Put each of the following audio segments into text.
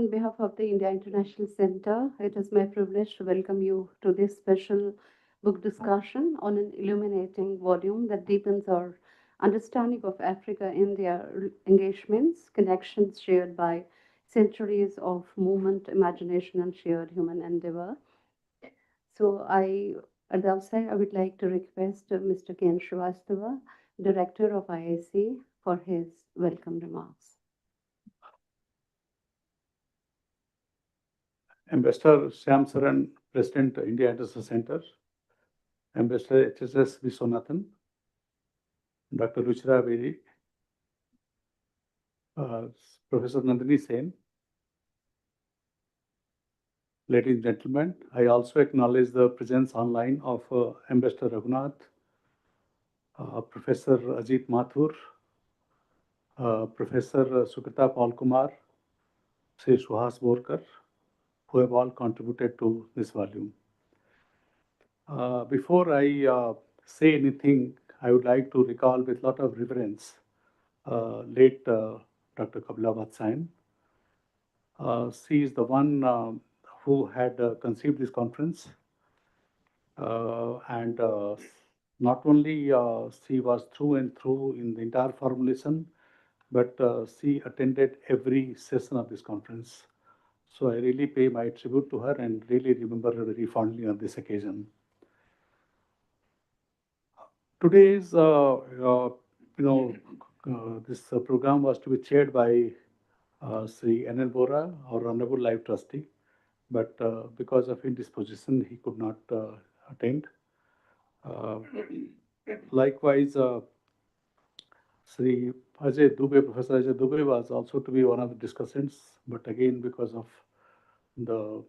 On behalf of the India International Center, it is my privilege to welcome you to this special book discussion on an illuminating volume that deepens our understanding of Africa India engagements, connections shared by centuries of movement, imagination, and shared human endeavor. At the outset, I would like to request Mr. Ken Srivastava, Director of IIC, for his welcome remarks. Ambassador Shyam Saran, President, India International Center, Ambassador HSS Viswanathan, Dr. Ruchira Bedi, uh, Professor Nandini Sen. Ladies and gentlemen, I also acknowledge the presence online of Ambassador Raghunath, Professor Ajit Mathur, Professor Sukrita Palkumar, Sri Suhas Borkar, who have all contributed to this volume. Before I say anything, I would like to recall with a lot of reverence late Dr. Kabla Vatsayan. She is the one who had conceived this conference, and not only she was through and through in the entire formulation, but she attended every session of this conference. So I really pay my tribute to her and really remember her very fondly on this occasion. Today's, this program was to be chaired by Sri Anil Bora, our Honorable Life Trustee, but because of indisposition, he could not attend. Likewise, Sri Ajay Dubey, Professor Ajay Dubey was also to be one of the discussants, but again, because of the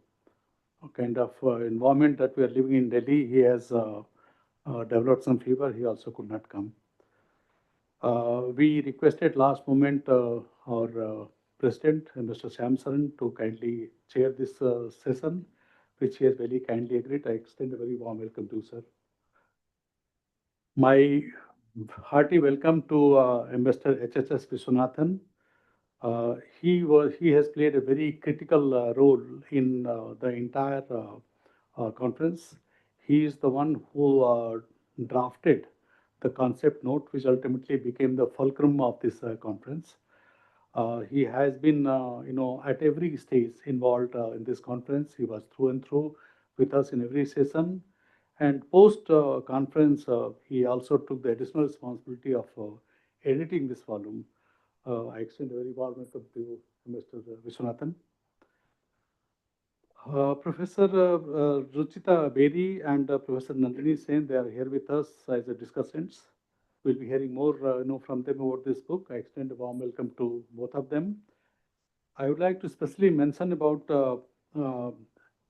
kind of environment that we are living in Delhi, he has developed some fever. He also could not come. We requested last moment our President, Mr. Shyam Saran, to kindly chair this session, which he has very kindly agreed. I extend a very warm welcome to sir. My hearty welcome to Ambassador HSS Viswanathan. He has played a very critical role in the entire conference. He is the one who drafted the concept note, which ultimately became the fulcrum of this conference. He has been, at every stage involved in this conference. He was through and through with us in every session. And post conference, he also took the additional responsibility of editing this volume. I extend a very warm welcome to you, Mr. Viswanathan. Professor Ruchita Bedi and Professor Nandini Sen, they are here with us as the discussants. We'll be hearing more from them about this book. I extend a warm welcome to both of them. I would like to specially mention about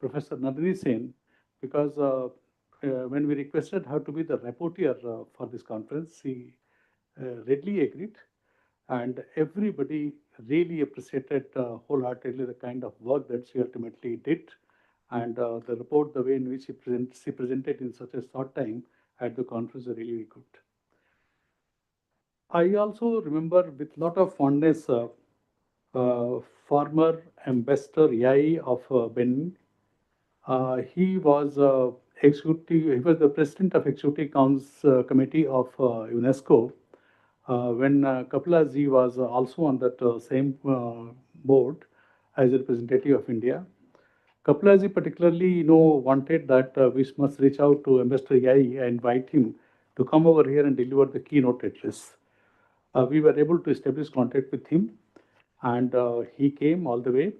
Professor Nandini Sen because when we requested her to be the rapporteur for this conference, she readily agreed, and everybody really appreciated wholeheartedly the kind of work that she ultimately did, and the report, the way in which she presented in such a short time at the conference, was really good. I also remember with a lot of fondness former Ambassador Yai of Benin. He was executive. He was the president of Executive Council Committee of UNESCO when Kapila Ji was also on that same board as a representative of India. Kapila Ji particularly, wanted that we must reach out to Ambassador Yai and invite him to come over here and deliver the keynote address. We were able to establish contact with him, and he came all the way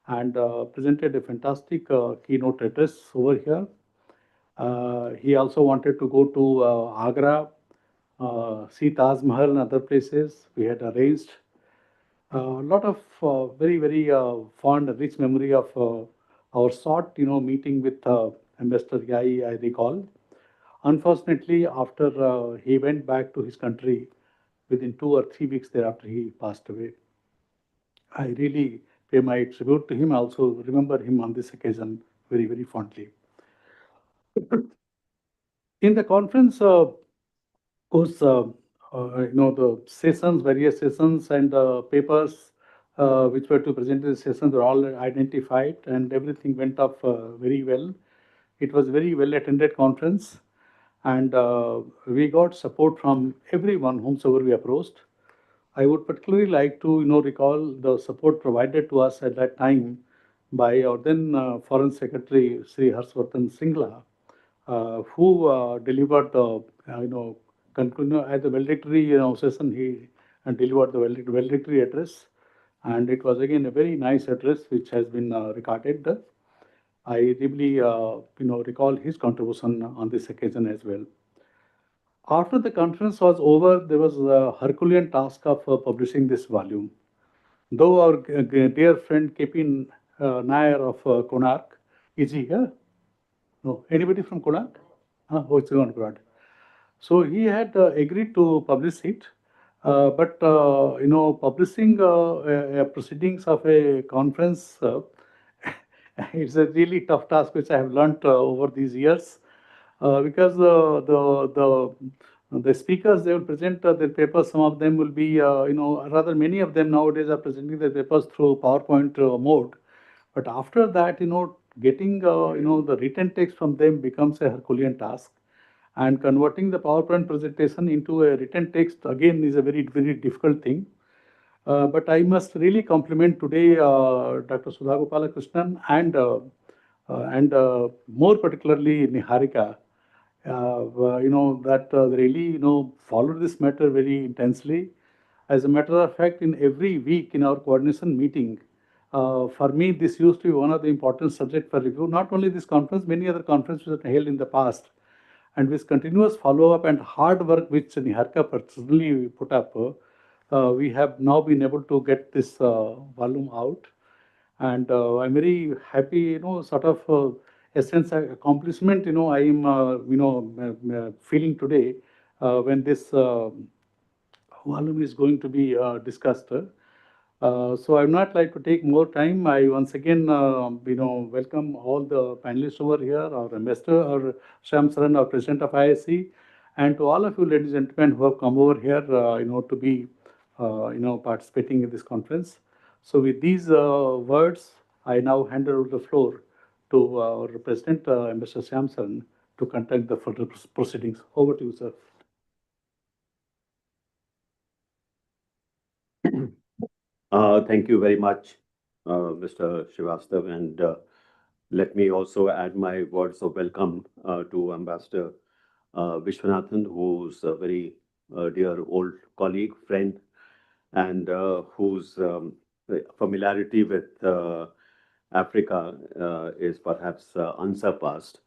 and presented a fantastic keynote address over here. He also wanted to go to Agra, see Taj Mahal and other places. We had arranged a lot of very, very fond, rich memory of our short, meeting with Ambassador Yai, I recall. Unfortunately, after he went back to his country, within 2 or 3 weeks thereafter, he passed away. I really pay my tribute to him. I also remember him on this occasion very, very fondly. In the conference, of course, the sessions, various sessions and papers which were to present in the sessions were all identified, and everything went off very well. It was very well attended conference, and we got support from everyone whomsoever we approached. I would particularly like to, recall the support provided to us at that time by our then Foreign Secretary Sri Harshvardhan Singla, who delivered the, at the valedictory, session. He delivered the valedictory address, and it was again a very nice address which has been recorded. I really, recall his contribution on this occasion as well. After the conference was over, there was a Herculean task of publishing this volume. Though our dear friend Kepin Nair of Konark, is he here? No, anybody from Konark? Oh, it's gone abroad. So he had agreed to publish it, but publishing proceedings of a conference, it's a really tough task which I have learnt over these years, because the speakers, they will present their papers. Some of them will be, rather many of them nowadays are presenting their papers through PowerPoint mode. But after that, getting the written text from them becomes a Herculean task, and converting the PowerPoint presentation into a written text again is a very, very difficult thing. But I must really compliment today Dr. Sudha Gopalakrishnan and more particularly Niharika, that they really, followed this matter very intensely. As a matter of fact, in every week in our coordination meeting, for me, this used to be one of the important subject for review. Not only this conference, many other conferences were held in the past. And with continuous follow-up and hard work which Niharika personally put up, we have now been able to get this volume out. And I'm very happy, sort of a sense of accomplishment, I am, feeling today when this volume is going to be discussed. So I would not like to take more time. I once again, welcome all the panelists over here, our ambassador, our Shyam Saran, our president of ISC, and to all of you, ladies and gentlemen, who have come over here, to be, participating in this conference. So with these words, I now hand over the floor to our president, Ambassador Shyam Saran, to conduct the further proceedings. Over to you, sir. Thank you very much, Mr. Srivastav, and let me also add my words of welcome to Ambassador Vishwanathan, who's a very dear old colleague, friend, and whose familiarity with Africa is perhaps unsurpassed.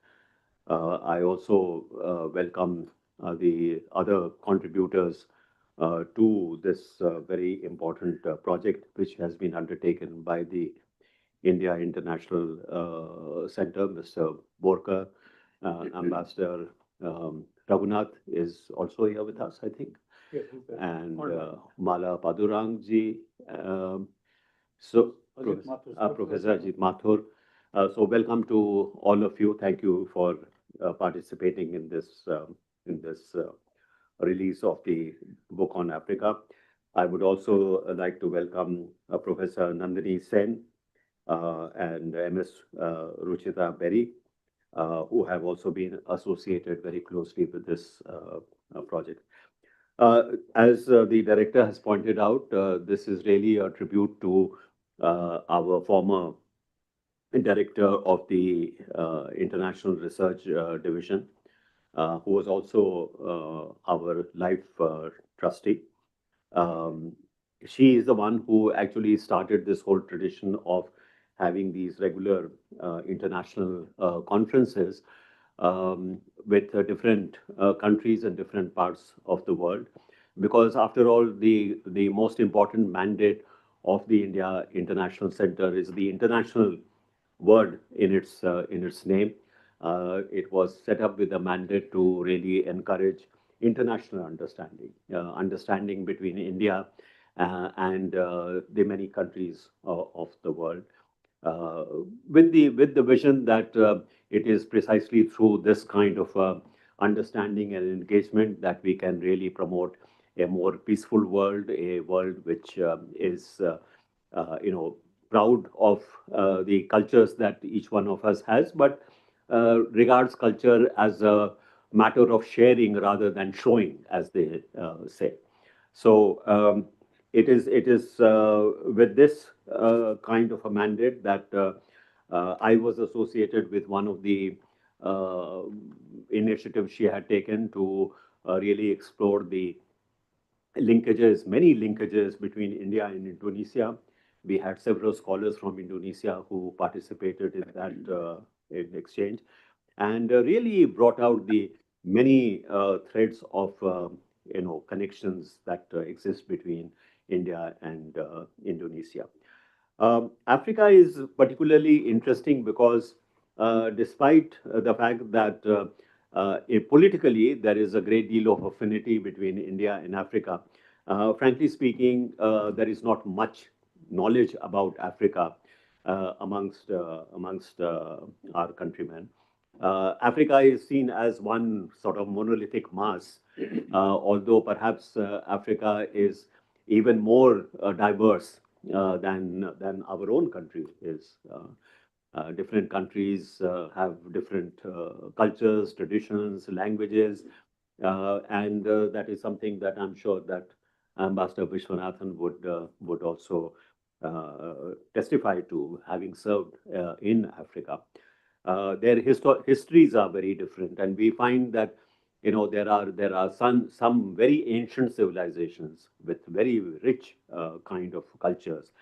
I also welcome the other contributors to this very important project, which has been undertaken by the India International Center. Mr. Borkar, Ambassador Raghunath is also here with us, I think, Yes, and Mala Padurang ji. So, Ajit Professor Ajit Mathur. So, welcome to all of you. Thank you for participating in this release of the book on Africa. I would also like to welcome Professor Nandini Sen and MS Ruchita Berry, who have also been associated very closely with this project. As the director has pointed out, this is really a tribute to our former director of the International Research Division, who was also our life trustee. Um, she is the one who actually started this whole tradition of having these regular international conferences with different countries and different parts of the world. Because after all, the most important mandate of the India International Center is the international word in its name. It was set up with a mandate to really encourage international understanding, understanding between India and the many countries of the world, uh, with the vision that it is precisely through this kind of understanding and engagement that we can really promote a more peaceful world, a world which is you know, proud of the cultures that each one of us has, but regards culture as a matter of sharing rather than showing, as they say. So it is with this kind of a mandate that I was associated with one of the uh, initiatives she had taken to really explore the linkages, many linkages between India and Indonesia. We had several scholars from Indonesia who participated in that in exchange, and really brought out the many threads of connections that exist between India and Indonesia. Africa is particularly interesting because, despite the fact that politically there is a great deal of affinity between India and Africa, frankly speaking, there is not much knowledge about Africa amongst our countrymen. Africa is seen as one sort of monolithic mass, although perhaps Africa is even more diverse than our own country is. Different countries have different cultures, traditions, languages, and that is something that I'm sure that Ambassador Vishwanathan would also testify to, having served in Africa. Their histories are very different, and we find that there are some very ancient civilizations with very rich kind of cultures,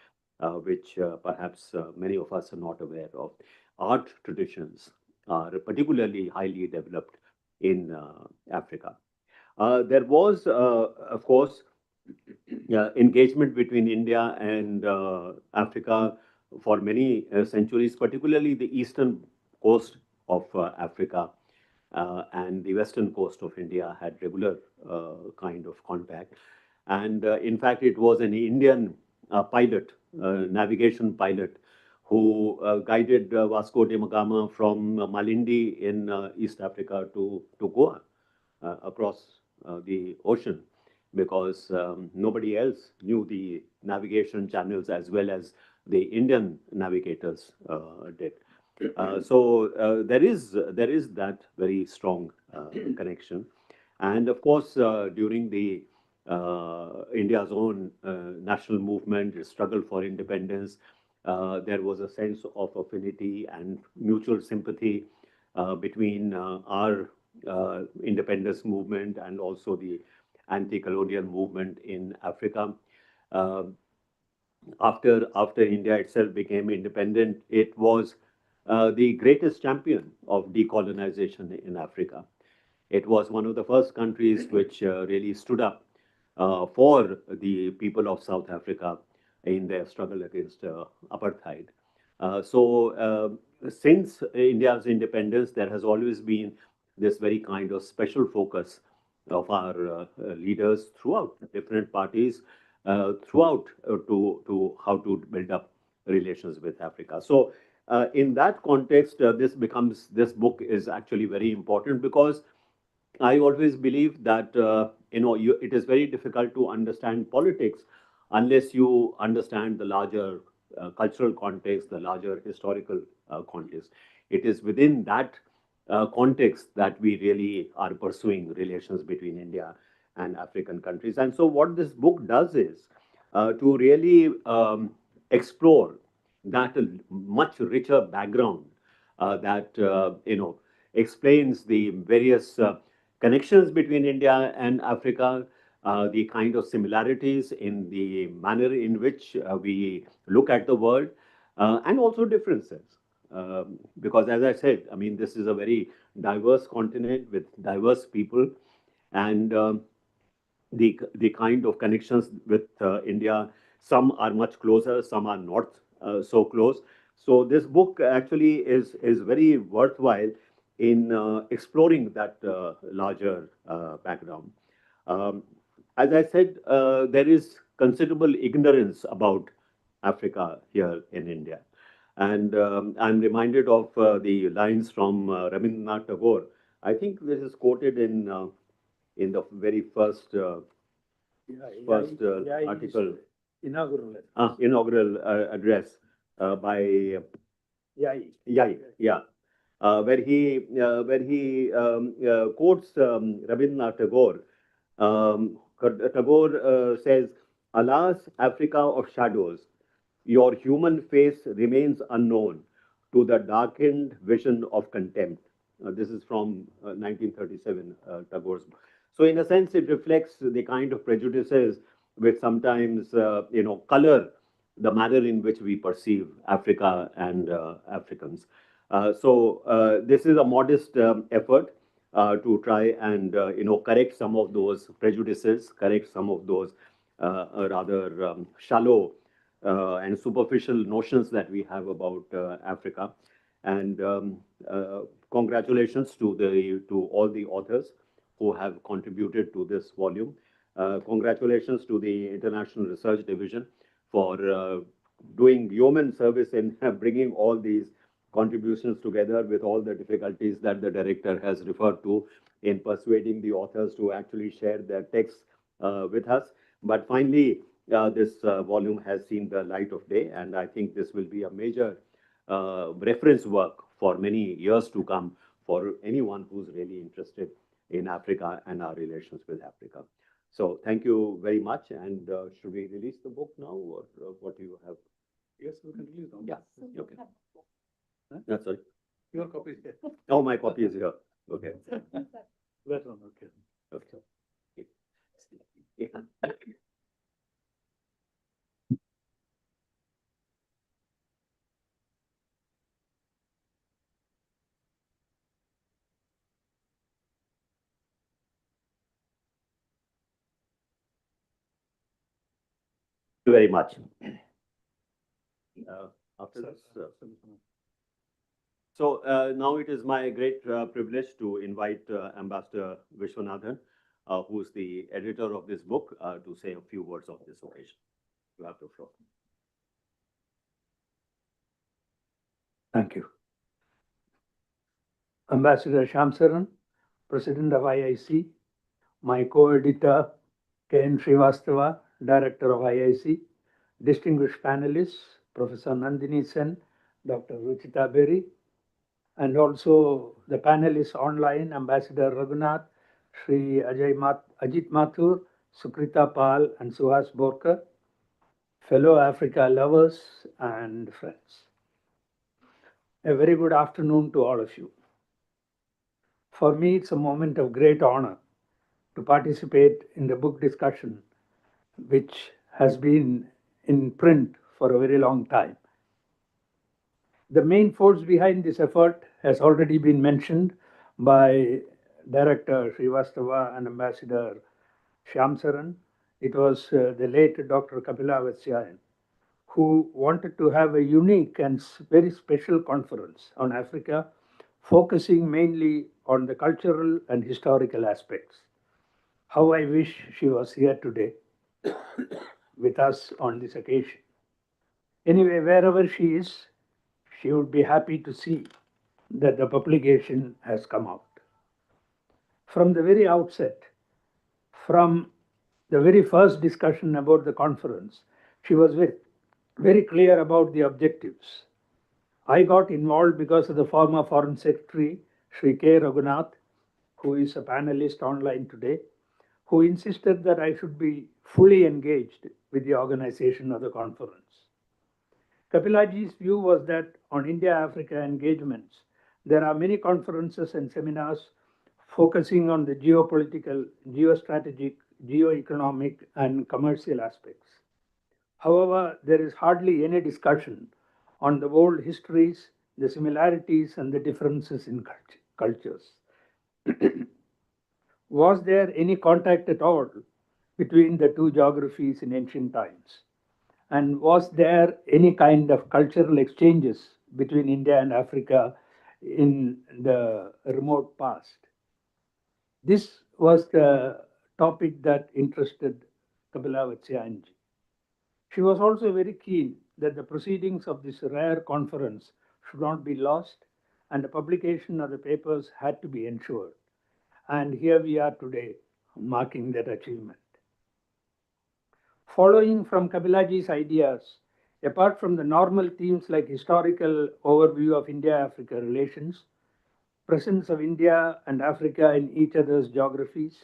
which perhaps many of us are not aware of. Art traditions are particularly highly developed in Africa. There was, of course, engagement between India and Africa for many centuries, particularly the eastern coast of Africa and the western coast of India had regular kind of contact. And in fact, it was an Indian pilot, navigation pilot, who guided Vasco da Gama from Malindi in East Africa to Goa across the ocean, because nobody else knew the navigation channels as well as the Indian navigators did. So there is that very strong connection, and of course during the India's own national movement, the struggle for independence, there was a sense of affinity and mutual sympathy between our independence movement and also the anti-colonial movement in Africa. Uh, after India itself became independent, it was the greatest champion of decolonization in Africa. It was one of the first countries which really stood up for the people of South Africa in their struggle against apartheid. So, since India's independence, there has always been this very kind of special focus of our leaders throughout different parties, throughout to how to build up relations with Africa. So, in that context, this book is actually very important because I always believe that it is very difficult to understand politics unless you understand the larger cultural context, the larger historical context. It is within that context that we really are pursuing relations between India and African countries. And so, what this book does is to really explore that much richer background that explains the various connections between India and Africa, the kind of similarities in the manner in which we look at the world, and also differences. Because, as I said, I mean, this is a very diverse continent with diverse people, and the kind of connections with India. Some are much closer, some are not so close. So this book actually is very worthwhile in exploring that larger background. Um, as I said, there is considerable ignorance about Africa here in India. And I'm reminded of the lines from Rabindranath Tagore. I think this is quoted in the very first Yeah, first AI is article. Inaugural. inaugural address by Yai. Yai, yeah, where he quotes Rabindranath Tagore. Tagore says, "Alas, Africa of shadows, your human face remains unknown to the darkened vision of contempt." This is from 1937, Tagore's. So, in a sense, it reflects the kind of prejudices which sometimes, color the manner in which we perceive Africa and Africans. This is a modest effort to try and correct some of those prejudices, correct some of those rather shallow and superficial notions that we have about Africa. And congratulations to all the authors who have contributed to this volume. Congratulations to the International Research Division for doing yeoman service in bringing all these contributions together with all the difficulties that the director has referred to in persuading the authors to actually share their texts with us. But finally, this volume has seen the light of day, and I think this will be a major reference work for many years to come for anyone who's really interested in Africa and our relations with Africa. So thank you very much. And should we release the book now, or what do you have? Yes, we can release now. Yeah. Okay. Huh? Sorry. Your copy is here. Oh, my copy is here. Okay. That one, okay. Okay. Yeah. You very much. After this, now it is my great privilege to invite Ambassador Vishwanathan, who is the editor of this book, to say a few words on this occasion. You have the floor. Thank you. Ambassador Shamsaran, President of IIC, my co-editor K.N. Srivastava, Director of IIC, distinguished panelists, Professor Nandini Sen, Dr. Ruchita Berry, and also the panelists online, Ambassador Raghunath, Sri Ajit Mathur, Sukrita Pal, and Suhas Borkar, fellow Africa lovers and friends. A very good afternoon to all of you. For me, it's a moment of great honor to participate in the book discussion, which has been in print for a very long time. The main force behind this effort has already been mentioned by Director Srivastava and Ambassador Shamsaran. It was the late Dr. Kapila Vatsyayan, who wanted to have a unique and very special conference on Africa, focusing mainly on the cultural and historical aspects. How I wish she was here today with us on this occasion. Anyway, wherever she is, she would be happy to see that the publication has come out. From the very outset, from the very first discussion about the conference, she was very clear about the objectives. I got involved because of the former Foreign Secretary, Sri K. Raghunath, who is a panelist online today, who insisted that I should be fully engaged with the organization of the conference. Kapilaji's view was that on India-Africa engagements, there are many conferences and seminars focusing on the geopolitical, geostrategic, geoeconomic, and commercial aspects. However, there is hardly any discussion on the world histories, the similarities, and the differences in cultures. Was there any contact at all between the two geographies in ancient times? And was there any kind of cultural exchanges between India and Africa in the remote past? This was the topic that interested Kapila Vatsyayanji. She was also very keen that the proceedings of this rare conference should not be lost, and the publication of the papers had to be ensured. And here we are today, marking that achievement. Following from Kabilaji's ideas, apart from the normal themes like historical overview of India-Africa relations, presence of India and Africa in each other's geographies,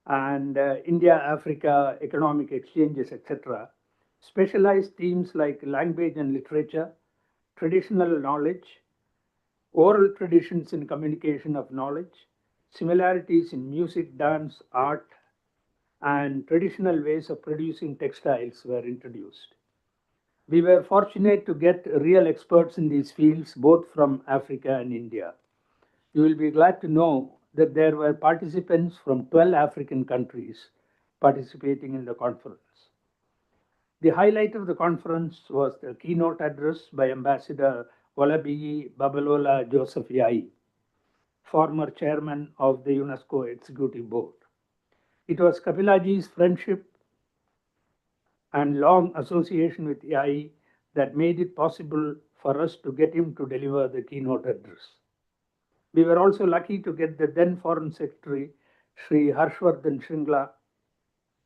and India-Africa economic exchanges, etc., specialized themes like language and literature, traditional knowledge, oral traditions in communication of knowledge, similarities in music, dance, art, and traditional ways of producing textiles were introduced. We were fortunate to get real experts in these fields, both from Africa and India. You will be glad to know that there were participants from 12 African countries participating in the conference. The highlight of the conference was the keynote address by Ambassador Walabiyi Babalola Joseph Yai, former chairman of the UNESCO Executive Board. It was Kapilaji's friendship and long association with Yai that made it possible for us to get him to deliver the keynote address. We were also lucky to get the then Foreign Secretary, Sri Harshvardhan Shringla,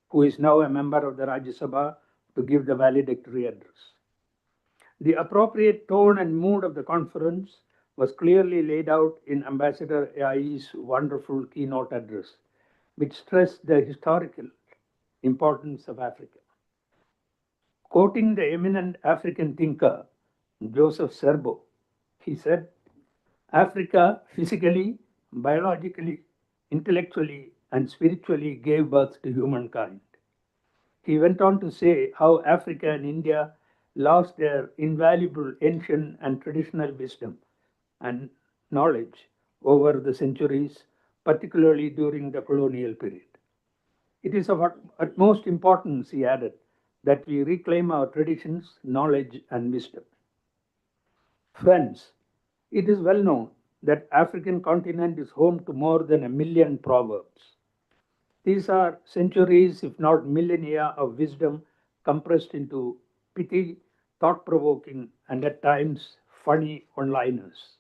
who is now a member of the Rajya Sabha, to give the valedictory address. The appropriate tone and mood of the conference was clearly laid out in Ambassador Yai's wonderful keynote address, which stressed the historical importance of Africa. Quoting the eminent African thinker Joseph Serbo, he said, Africa physically, biologically, intellectually, and spiritually gave birth to humankind. He went on to say how Africa and India lost their invaluable ancient and traditional wisdom and knowledge over the centuries, particularly during the colonial period. It is of utmost importance, he added, that we reclaim our traditions, knowledge, and wisdom. Friends, it is well known that African continent is home to more than 1 million proverbs. These are centuries, if not millennia, of wisdom compressed into pithy, thought-provoking, and at times funny one-liners.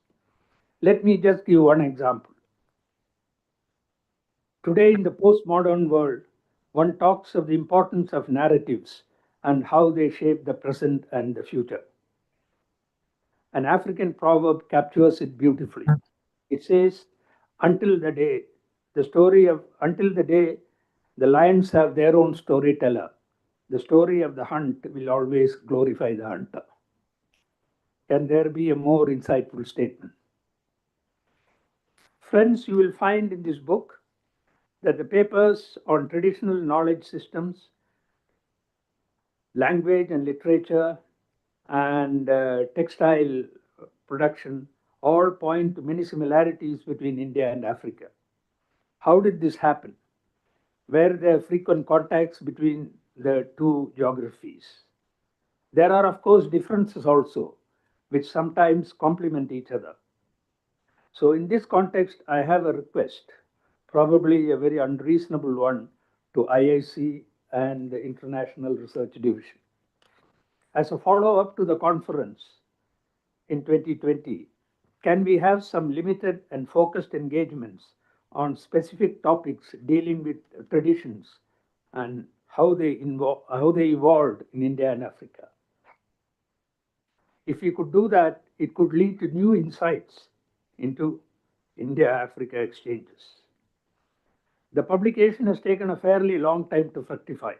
Let me just give one example. Today, in the postmodern world, one talks of the importance of narratives and how they shape the present and the future. An African proverb captures it beautifully. It says, until the day the lions have their own storyteller, the story of the hunt will always glorify the hunter. Can there be a more insightful statement? Friends, you will find in this book that the papers on traditional knowledge systems, language and literature, and textile production all point to many similarities between India and Africa. How did this happen? Were there frequent contacts between the two geographies? There are, of course, differences also, which sometimes complement each other. So, in this context, I have a request, probably a very unreasonable one, to IIC and the International Research Division. As a follow up to the conference in 2020, can we have some limited and focused engagements on specific topics dealing with traditions and how they evolved in India and Africa? If we could do that, it could lead to new insights into India-Africa exchanges. The publication has taken a fairly long time to fructify.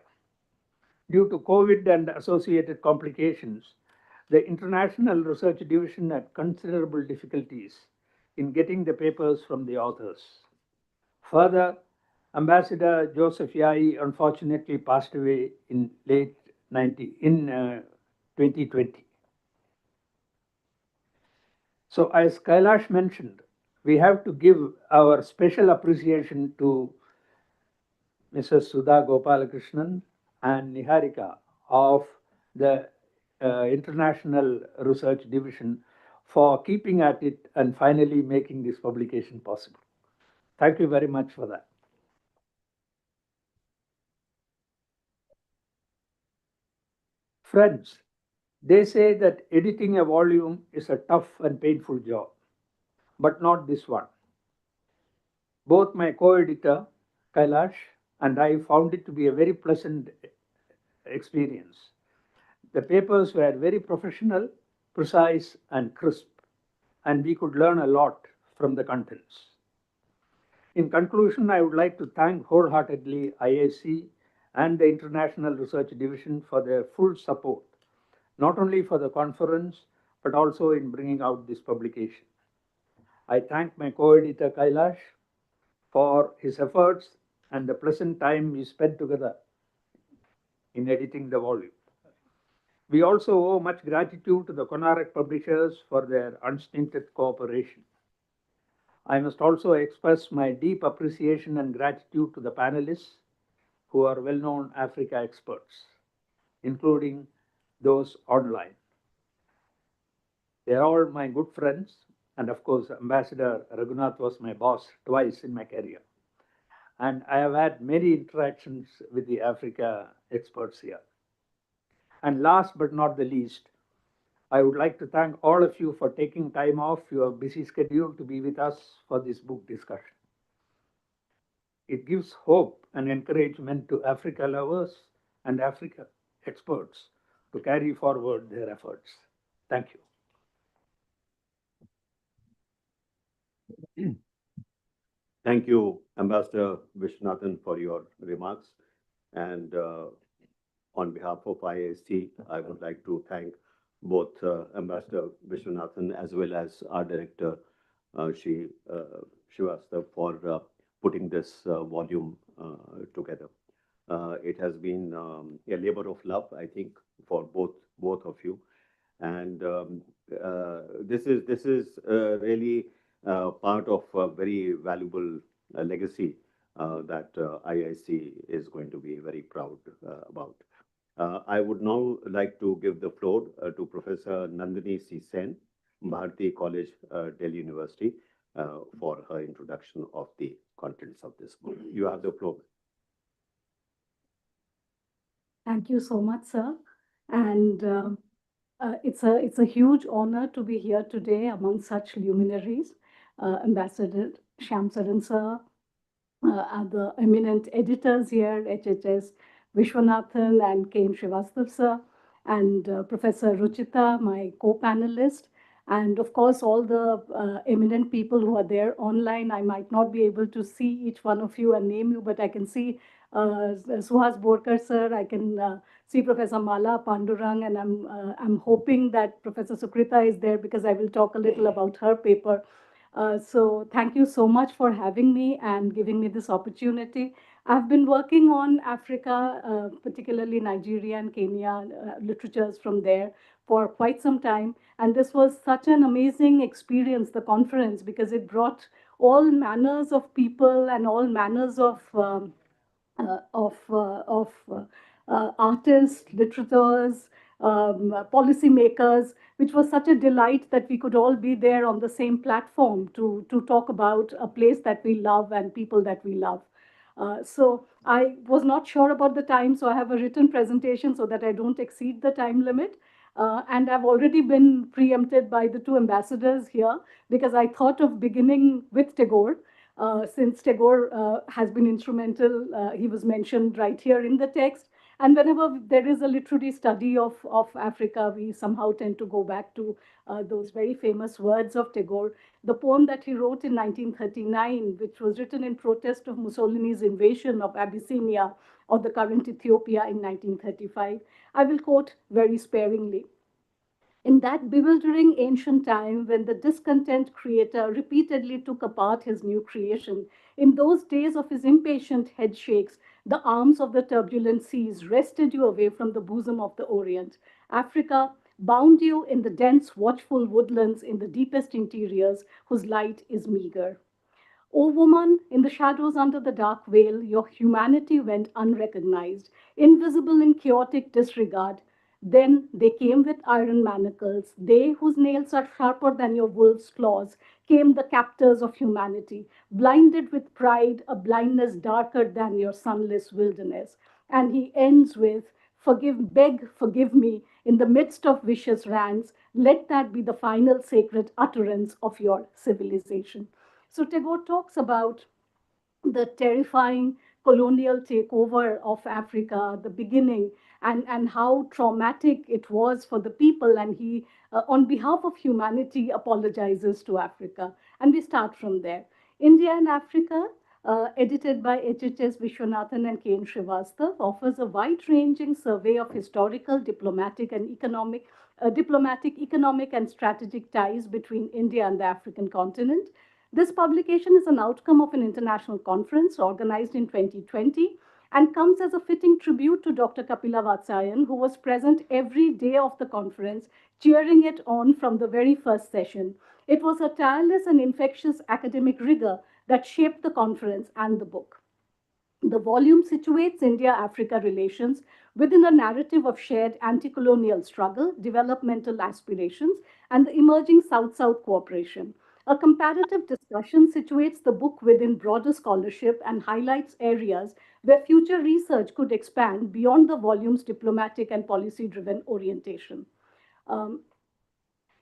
Due to COVID and associated complications, the International Research Division had considerable difficulties in getting the papers from the authors. Further, Ambassador Joseph Yai unfortunately passed away in 2020. So, as Kailash mentioned, we have to give our special appreciation to Mrs. Sudha Gopalakrishnan and Niharika of the International Research Division for keeping at it and finally making this publication possible. Thank you very much for that. Friends, they say that editing a volume is a tough and painful job, but not this one. Both my co-editor, Kailash, and I found it to be a very pleasant experience. The papers were very professional, precise, and crisp, and we could learn a lot from the contents. In conclusion, I would like to thank wholeheartedly IIC and the International Research Division for their full support, not only for the conference, but also in bringing out this publication. I thank my co-editor Kailash for his efforts and the pleasant time we spent together in editing the volume. We also owe much gratitude to the Konark publishers for their unstinted cooperation. I must also express my deep appreciation and gratitude to the panelists who are well known Africa experts, including those online. They are all my good friends, and of course, Ambassador Raghunath was my boss twice in my career. And I have had many interactions with the Africa experts here. And last but not the least, I would like to thank all of you for taking time off your busy schedule to be with us for this book discussion. It gives hope and encouragement to Africa lovers and Africa experts to carry forward their efforts. Thank you. Thank you, Ambassador Vishwanathan, for your remarks. And on behalf of IIC, I would like to thank both Ambassador Vishwanathan as well as our director, Shri Srivastava, for putting this volume together. It has been a labor of love, I think, for both of you. And this is really part of a very valuable legacy that IIC is going to be very proud about. I would now like to give the floor to Professor Nandini C. Sen, Bharati College, Delhi University, for her introduction of the contents of this book. You have the floor. Thank you so much, sir. And it's a huge honor to be here today among such luminaries. Ambassador Shyam Saran sir, are the eminent editors here, HHS Vishwanathan and K. Srivastav sir, and Professor Ruchita, my co-panelist, and of course all the eminent people who are there online. I might not be able to see each one of you and name you, but I can see Suhas Borkar sir, I can see Professor Mala Pandurang, and I'm hoping that Professor Sukrita is there because I will talk a little about her paper. So thank you so much for having me and giving me this opportunity. I've been working on Africa, particularly Nigeria and Kenya, literatures from there for quite some time. And this was such an amazing experience, the conference, because it brought all manners of people and all manners of artists, literateurs, policymakers, which was such a delight that we could all be there on the same platform to talk about a place that we love and people that we love. So I was not sure about the time, so I have a written presentation so that I don't exceed the time limit. And I've already been preempted by the two ambassadors here because I thought of beginning with Tagore. Since Tagore has been instrumental, he was mentioned right here in the text. And whenever there is a literary study of Africa, we somehow tend to go back to those very famous words of Tagore. The poem that he wrote in 1939, which was written in protest of Mussolini's invasion of Abyssinia or the current Ethiopia in 1935, I will quote very sparingly. In that bewildering ancient time when the discontent creator repeatedly took apart his new creation, in those days of his impatient head shakes, the arms of the turbulent seas wrested you away from the bosom of the Orient. Africa bound you in the dense, watchful woodlands in the deepest interiors whose light is meager. O woman, in the shadows under the dark veil, your humanity went unrecognized, invisible in chaotic disregard. Then they came with iron manacles. They, whose nails are sharper than your wolf's claws, came the captors of humanity, blinded with pride, a blindness darker than your sunless wilderness. And he ends with, forgive, beg, forgive me, in the midst of vicious ranks, let that be the final sacred utterance of your civilization. So Tagore talks about the terrifying colonial takeover of Africa, the beginning, and how traumatic it was for the people. And he, on behalf of humanity, apologizes to Africa. And we start from there. India and Africa, edited by HHS Vishwanathan and K.N. Srivastav, offers a wide-ranging survey of historical, diplomatic, economic, and strategic ties between India and the African continent. This publication is an outcome of an international conference organized in 2020 and comes as a fitting tribute to Dr. Kapila Vatsyayan, who was present every day of the conference, cheering it on from the very first session. It was her tireless and infectious academic rigor that shaped the conference and the book. The volume situates India Africa relations within a narrative of shared anti colonial struggle, developmental aspirations, and the emerging South South cooperation. A comparative discussion situates the book within broader scholarship and highlights areas where future research could expand beyond the volume's diplomatic and policy driven orientation. Um,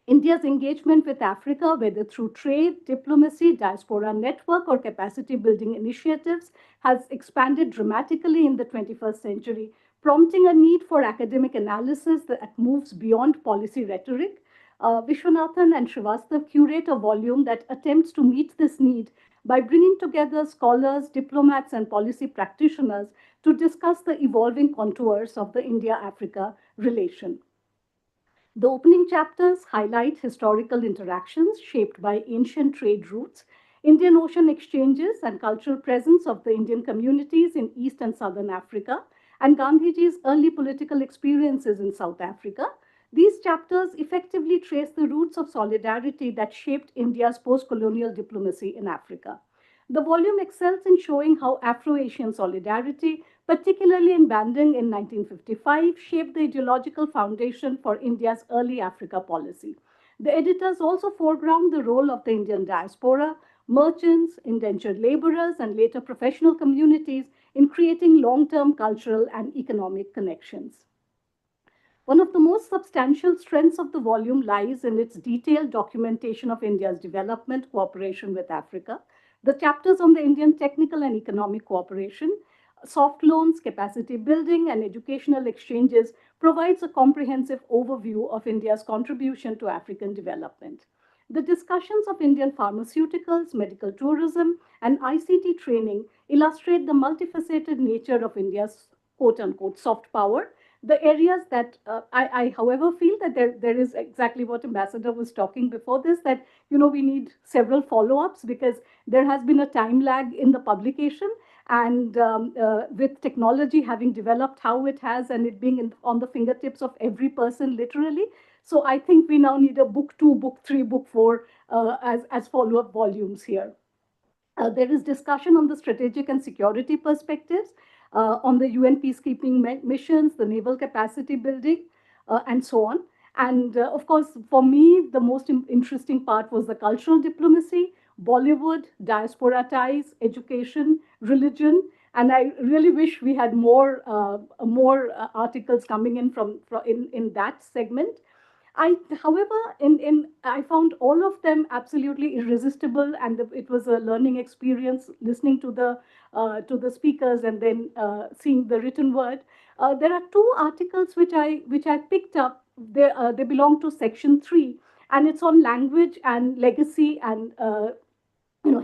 India's engagement with Africa, whether through trade, diplomacy, diaspora network, or capacity building initiatives, has expanded dramatically in the 21st century, prompting a need for academic analysis that moves beyond policy rhetoric. Vishwanathan and Srivastav curate a volume that attempts to meet this need by bringing together scholars, diplomats, and policy practitioners to discuss the evolving contours of the India Africa relation. The opening chapters highlight historical interactions shaped by ancient trade routes, Indian Ocean exchanges, and cultural presence of the Indian communities in East and Southern Africa, and Gandhiji's early political experiences in South Africa. These chapters effectively trace the roots of solidarity that shaped India's post colonial diplomacy in Africa. The volume excels in showing how Afro Asian solidarity, particularly in Bandung in 1955, shaped the ideological foundation for India's early Africa policy. The editors also foreground the role of the Indian diaspora, merchants, indentured laborers, and later professional communities in creating long term cultural and economic connections. One of the most substantial strengths of the volume lies in its detailed documentation of India's development cooperation with Africa. The chapters on the Indian technical and economic cooperation, soft loans, capacity building, and educational exchanges provides a comprehensive overview of India's contribution to African development. The discussions of Indian pharmaceuticals, medical tourism, and ICT training illustrate the multifaceted nature of India's quote unquote soft power. The areas that however, feel that there is exactly what Ambassador was talking before this, that, we need several follow-ups because there has been a time lag in the publication. And with technology having developed how it has and it being on the fingertips of every person, literally. So I think we now need a book 2, book 3, book 4 as follow-up volumes here. There is discussion on the strategic and security perspectives, on the UN peacekeeping missions, the naval capacity building, and so on. And of course, for me, the most interesting part was the cultural diplomacy, Bollywood, diaspora ties, education, religion. And I really wish we had more articles coming in in that segment. I found all of them absolutely irresistible, and it was a learning experience listening to the speakers and then seeing the written word. There are two articles which I picked up. They belong to section 3, and it's on language and legacy and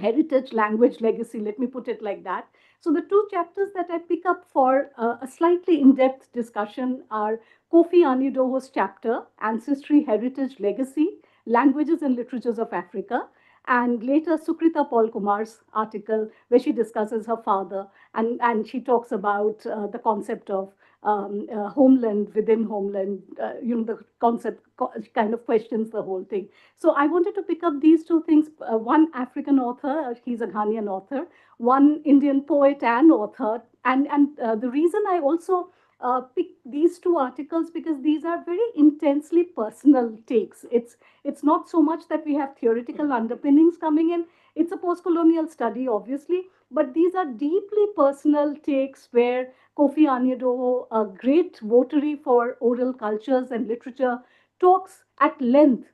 heritage, language, legacy, let me put it like that. So the two chapters that I pick up for a slightly in-depth discussion are Kofi Anidoho's chapter, Ancestry, Heritage, Legacy, Languages and Literatures of Africa, and later Sukrita Paul Kumar's article where she discusses her father, and she talks about the concept of homeland within homeland, the concept kind of questions the whole thing. So I wanted to pick up these two things, one African author, he's a Ghanaian author, one Indian poet and author. And the reason I also picked these two articles because these are very intensely personal takes. It's not so much that we have theoretical underpinnings coming in. It's a post-colonial study, obviously, but these are deeply personal takes where Kofi Anyedo, a great votary for oral cultures and literature, talks at length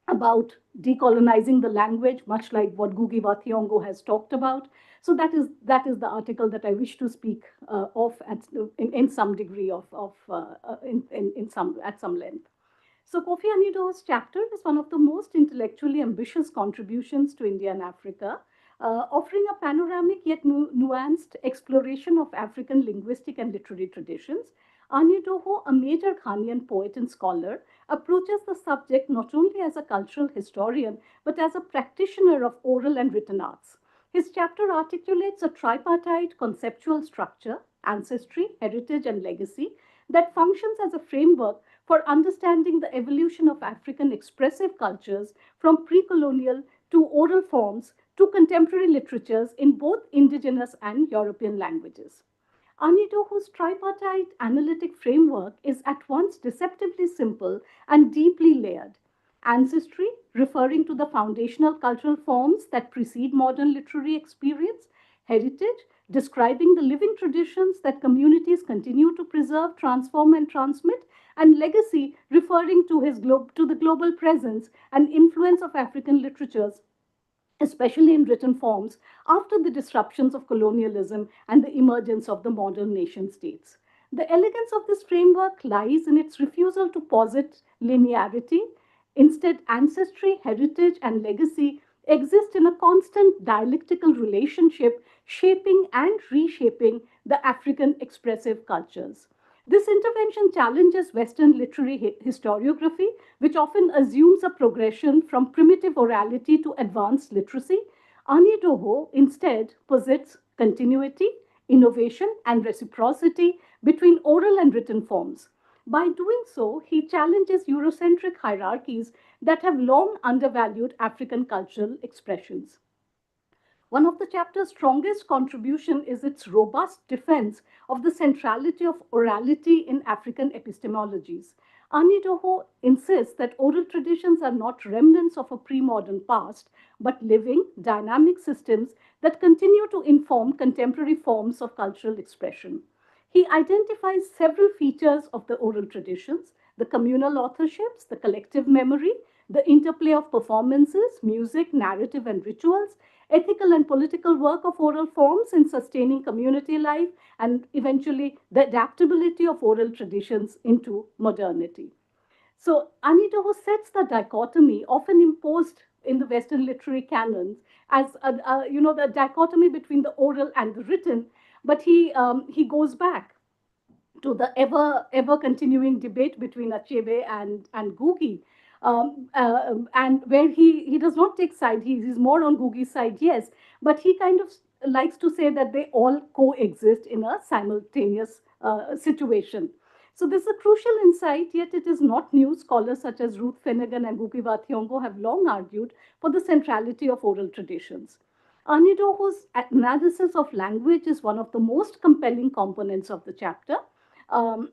about decolonizing the language, much like what Ngugi wa Thiong'o has talked about. So that is the article that I wish to speak of in some degree in some at some length. So Kofi Anido's chapter is one of the most intellectually ambitious contributions to India and Africa, offering a panoramic yet nuanced exploration of African linguistic and literary traditions. Anidoho, a major Ghanaian poet and scholar, approaches the subject not only as a cultural historian but as a practitioner of oral and written arts. His chapter articulates a tripartite conceptual structure, ancestry, heritage, and legacy, that functions as a framework for understanding the evolution of African expressive cultures from pre colonial to oral forms to contemporary literatures in both indigenous and European languages. Anitohu's tripartite analytic framework is at once deceptively simple and deeply layered. Ancestry, referring to the foundational cultural forms that precede modern literary experience; heritage, describing the living traditions that communities continue to preserve, transform, and transmit; and legacy, referring to to the global presence and influence of African literatures, especially in written forms, after the disruptions of colonialism and the emergence of the modern nation states. The elegance of this framework lies in its refusal to posit linearity. Instead, ancestry, heritage, and legacy exist in a constant dialectical relationship, shaping and reshaping the African expressive cultures. This intervention challenges Western literary historiography, which often assumes a progression from primitive orality to advanced literacy. Anidoho instead posits continuity, innovation, and reciprocity between oral and written forms. By doing so, he challenges Eurocentric hierarchies that have long undervalued African cultural expressions. One of the chapter's strongest contribution is its robust defense of the centrality of orality in African epistemologies. Anidoho insists that oral traditions are not remnants of a pre-modern past, but living, dynamic systems that continue to inform contemporary forms of cultural expression. He identifies several features of the oral traditions: the communal authorships, the collective memory, the interplay of performances, music, narrative, and rituals, ethical and political work of oral forms in sustaining community life, and eventually the adaptability of oral traditions into modernity. So Anitoho sets the dichotomy often imposed in the Western literary canons as the dichotomy between the oral and the written, but he goes back to the ever continuing debate between Achebe and Gugi, and where he does not take side. He's more on Gugi's side, yes, but he kind of likes to say that they all coexist in a simultaneous situation. So this is a crucial insight, yet it is not new. Scholars such as Ruth Finnegan and Gugi Wa Thiong'o have long argued for the centrality of oral traditions. Anidoho's analysis of language is one of the most compelling components of the chapter. Um,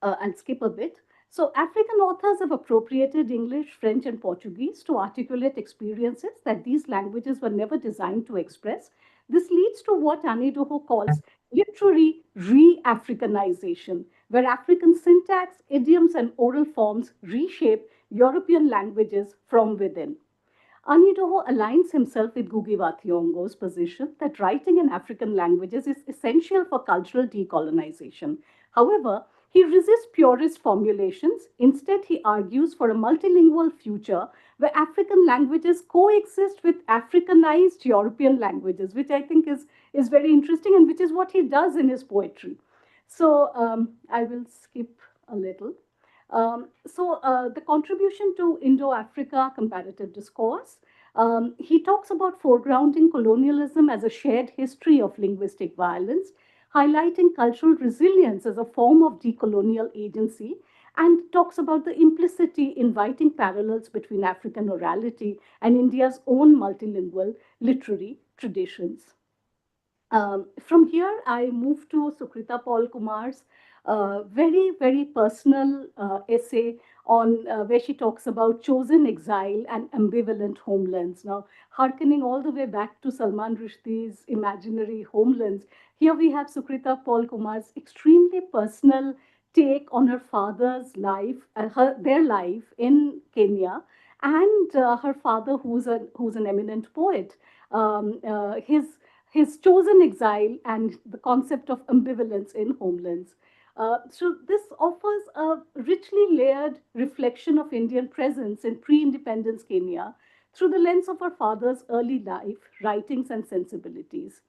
and skip a bit. So, African authors have appropriated English, French, and Portuguese to articulate experiences that these languages were never designed to express. This leads to what Anidoho calls literary re Africanization, where African syntax, idioms, and oral forms reshape European languages from within. Anidoho aligns himself with Ngugi wa Thiong'o's position that writing in African languages is essential for cultural decolonization. However, he resists purist formulations. Instead, he argues for a multilingual future where African languages coexist with Africanized European languages, which I think is very interesting and which is what he does in his poetry. So I will skip a little. The contribution to Indo-Africa comparative discourse, he talks about foregrounding colonialism as a shared history of linguistic violence, highlighting cultural resilience as a form of decolonial agency, and talks about the implicitly inviting parallels between African orality and India's own multilingual literary traditions. From here, I move to Sukrita Paul Kumar's very personal essay on where she talks about chosen exile and ambivalent homelands. Now, hearkening all the way back to Salman Rushdie's imaginary homelands, here we have Sukrita Paul Kumar's extremely personal take on her father's life, their life in Kenya, and her father, who's an eminent poet. His his chosen exile and the concept of ambivalence in homelands. So this offers a richly layered reflection of Indian presence in pre-independence Kenya through the lens of her father's early life, writings, and sensibilities.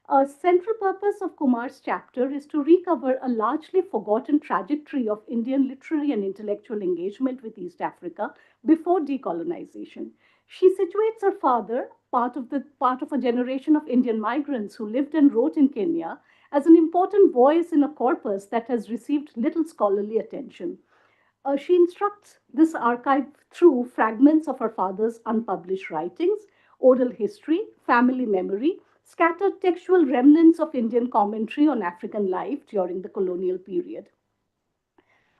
A central purpose of Kumar's chapter is to recover a largely forgotten trajectory of Indian literary and intellectual engagement with East Africa before decolonization. She situates her father, part of a generation of Indian migrants who lived and wrote in Kenya, as an important voice in a corpus that has received little scholarly attention. She instructs this archive through fragments of her father's unpublished writings, oral history, family memory, scattered textual remnants of Indian commentary on African life during the colonial period.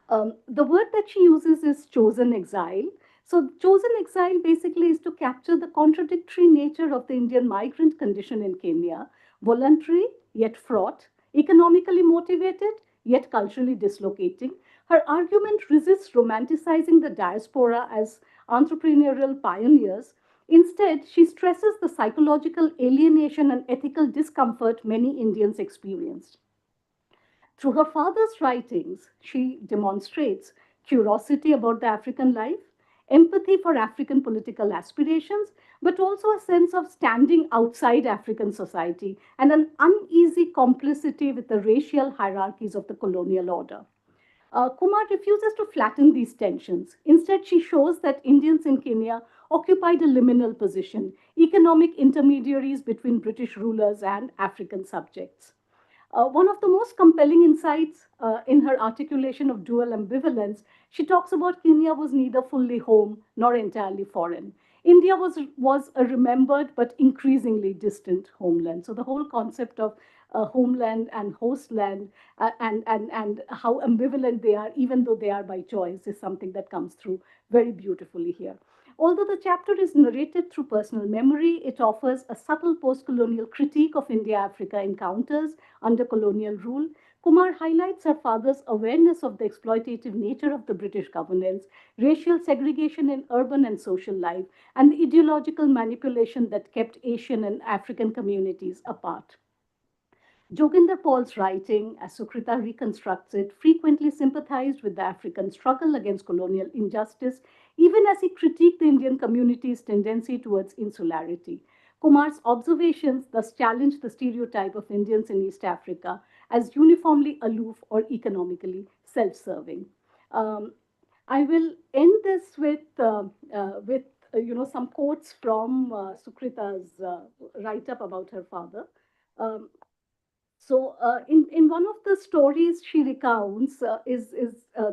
The word that she uses is chosen exile. So, chosen exile basically is to capture the contradictory nature of the Indian migrant condition in Kenya, voluntary yet fraught, economically motivated yet culturally dislocating. Her argument resists romanticizing the diaspora as entrepreneurial pioneers. Instead, she stresses the psychological alienation and ethical discomfort many Indians experienced. Through her father's writings, she demonstrates curiosity about the African life, empathy for African political aspirations, but also a sense of standing outside African society and an uneasy complicity with the racial hierarchies of the colonial order. Kumar refuses to flatten these tensions. Instead, she shows that Indians in Kenya occupied a liminal position, economic intermediaries between British rulers and African subjects. One of the most compelling insights in her articulation of dual ambivalence, she talks about Kenya was neither fully home nor entirely foreign. India was a remembered but increasingly distant homeland. So the whole concept of homeland and hostland and how ambivalent they are, even though they are by choice, is something that comes through very beautifully here. Although the chapter is narrated through personal memory, it offers a subtle post colonial critique of India Africa encounters under colonial rule. Kumar highlights her father's awareness of the exploitative nature of the British governance, racial segregation in urban and social life, and the ideological manipulation that kept Asian and African communities apart. Joginder Paul's writing, as Sukrita reconstructs it, frequently sympathized with the African struggle against colonial injustice, even as he critiqued the Indian community's tendency towards insularity. Kumar's observations thus challenge the stereotype of Indians in East Africa as uniformly aloof or economically self serving. Um, I will end this with some quotes from Sukrita's write up about her father. Um, in one of the stories she recounts is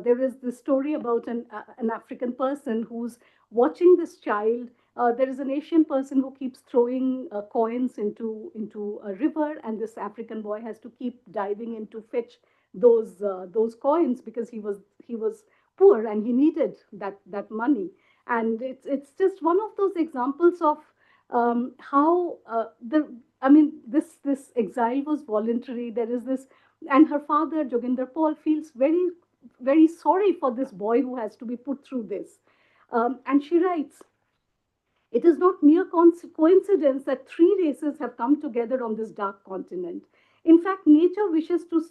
there is this story about an African person who's watching this child. There is an Asian person who keeps throwing coins into a river, and this African boy has to keep diving in to fetch those coins because he was poor and he needed that money. And it's just one of those examples of how the I mean, this exile was voluntary. There is this, and her father, Joginder Paul, feels very sorry for this boy who has to be put through this. And she writes, it is not mere coincidence that three races have come together on this dark continent. In fact, nature wishes to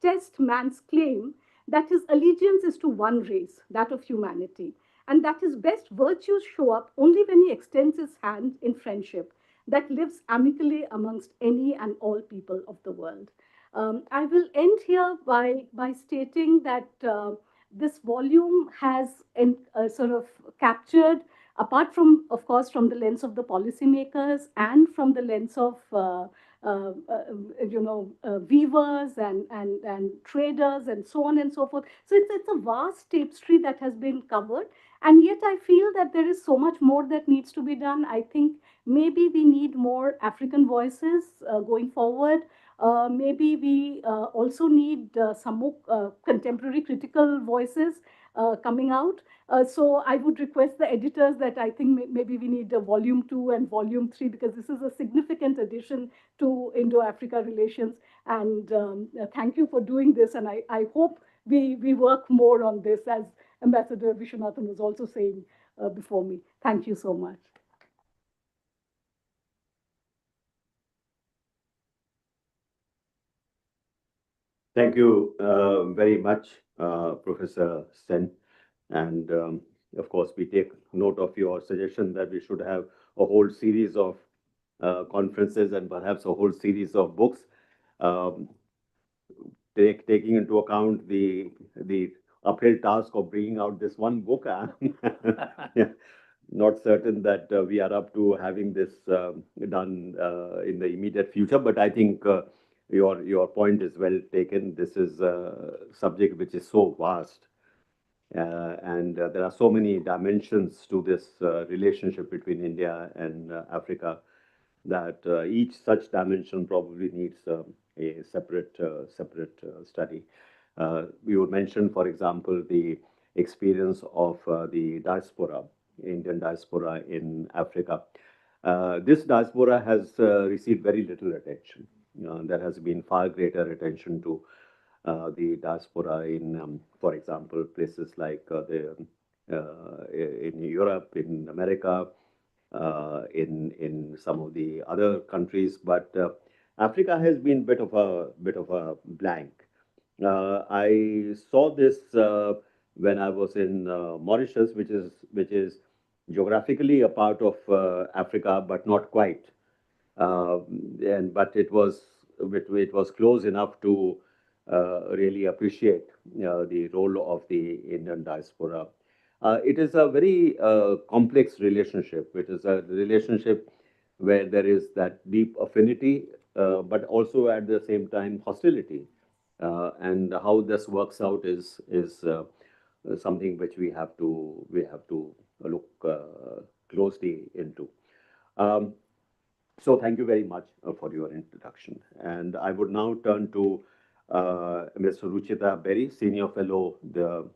test man's claim that his allegiance is to one race, that of humanity, and that his best virtues show up only when he extends his hand in friendship that lives amicably amongst any and all people of the world. I will end here by stating that this volume has sort of captured, apart from, of course, from the lens of the policymakers and from the lens of weavers and traders and so on and so forth. So it's a vast tapestry that has been covered, and yet I feel that there is so much more that needs to be done. I think maybe we need more African voices going forward. Maybe we also need some more contemporary critical voices coming out. So I would request the editors that I think maybe we need a volume 2 and volume 3, because this is a significant addition to Indo-Africa relations. And thank you for doing this. And I hope we work more on this, as Ambassador Vishwanathan was also saying before me. Thank you so much. Thank you very much, Professor Sen. And of course, we take note of your suggestion that we should have a whole series of conferences and perhaps a whole series of books, um, taking into account the uphill task of bringing out this one book. Yeah, not certain that we are up to having this done in the immediate future, but I think your point is well taken. This is a subject which is so vast, and there are so many dimensions to this relationship between India and Africa that each such dimension probably needs a separate study. You would mention, for example, the experience of the diaspora, Indian diaspora in Africa. This diaspora has received very little attention. There has been far greater attention to the diaspora in, for example, places like in Europe, in America, in some of the other countries, but Africa has been bit of a blank. I saw this when I was in Mauritius, which is geographically a part of Africa, but not quite. Uh, and but it was close enough to really appreciate the role of the Indian diaspora. It is a very complex relationship. It is a relationship where there is that deep affinity, but also at the same time hostility. And how this works out is something which we have to look closely into. Um, so thank you very much for your introduction. And I would now turn to Ms. Ruchita Berry, Senior Fellow, the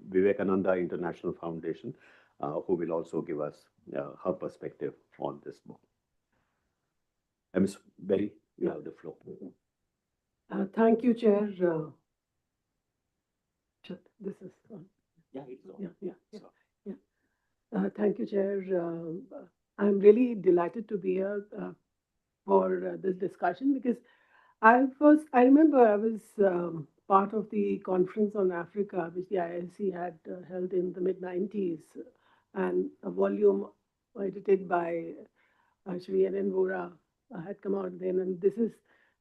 Vivekananda International Foundation, who will also give us her perspective on this book. Ms. Berry, you have the floor. Thank you, Chair. This is on. Yeah, it's on. Yeah. Thank you, Chair. I'm really delighted to be here for this discussion because I remember I was part of the conference on Africa, which the IIC had held in the mid 90s, and a volume edited by Shri N. Vora had come out then. And this is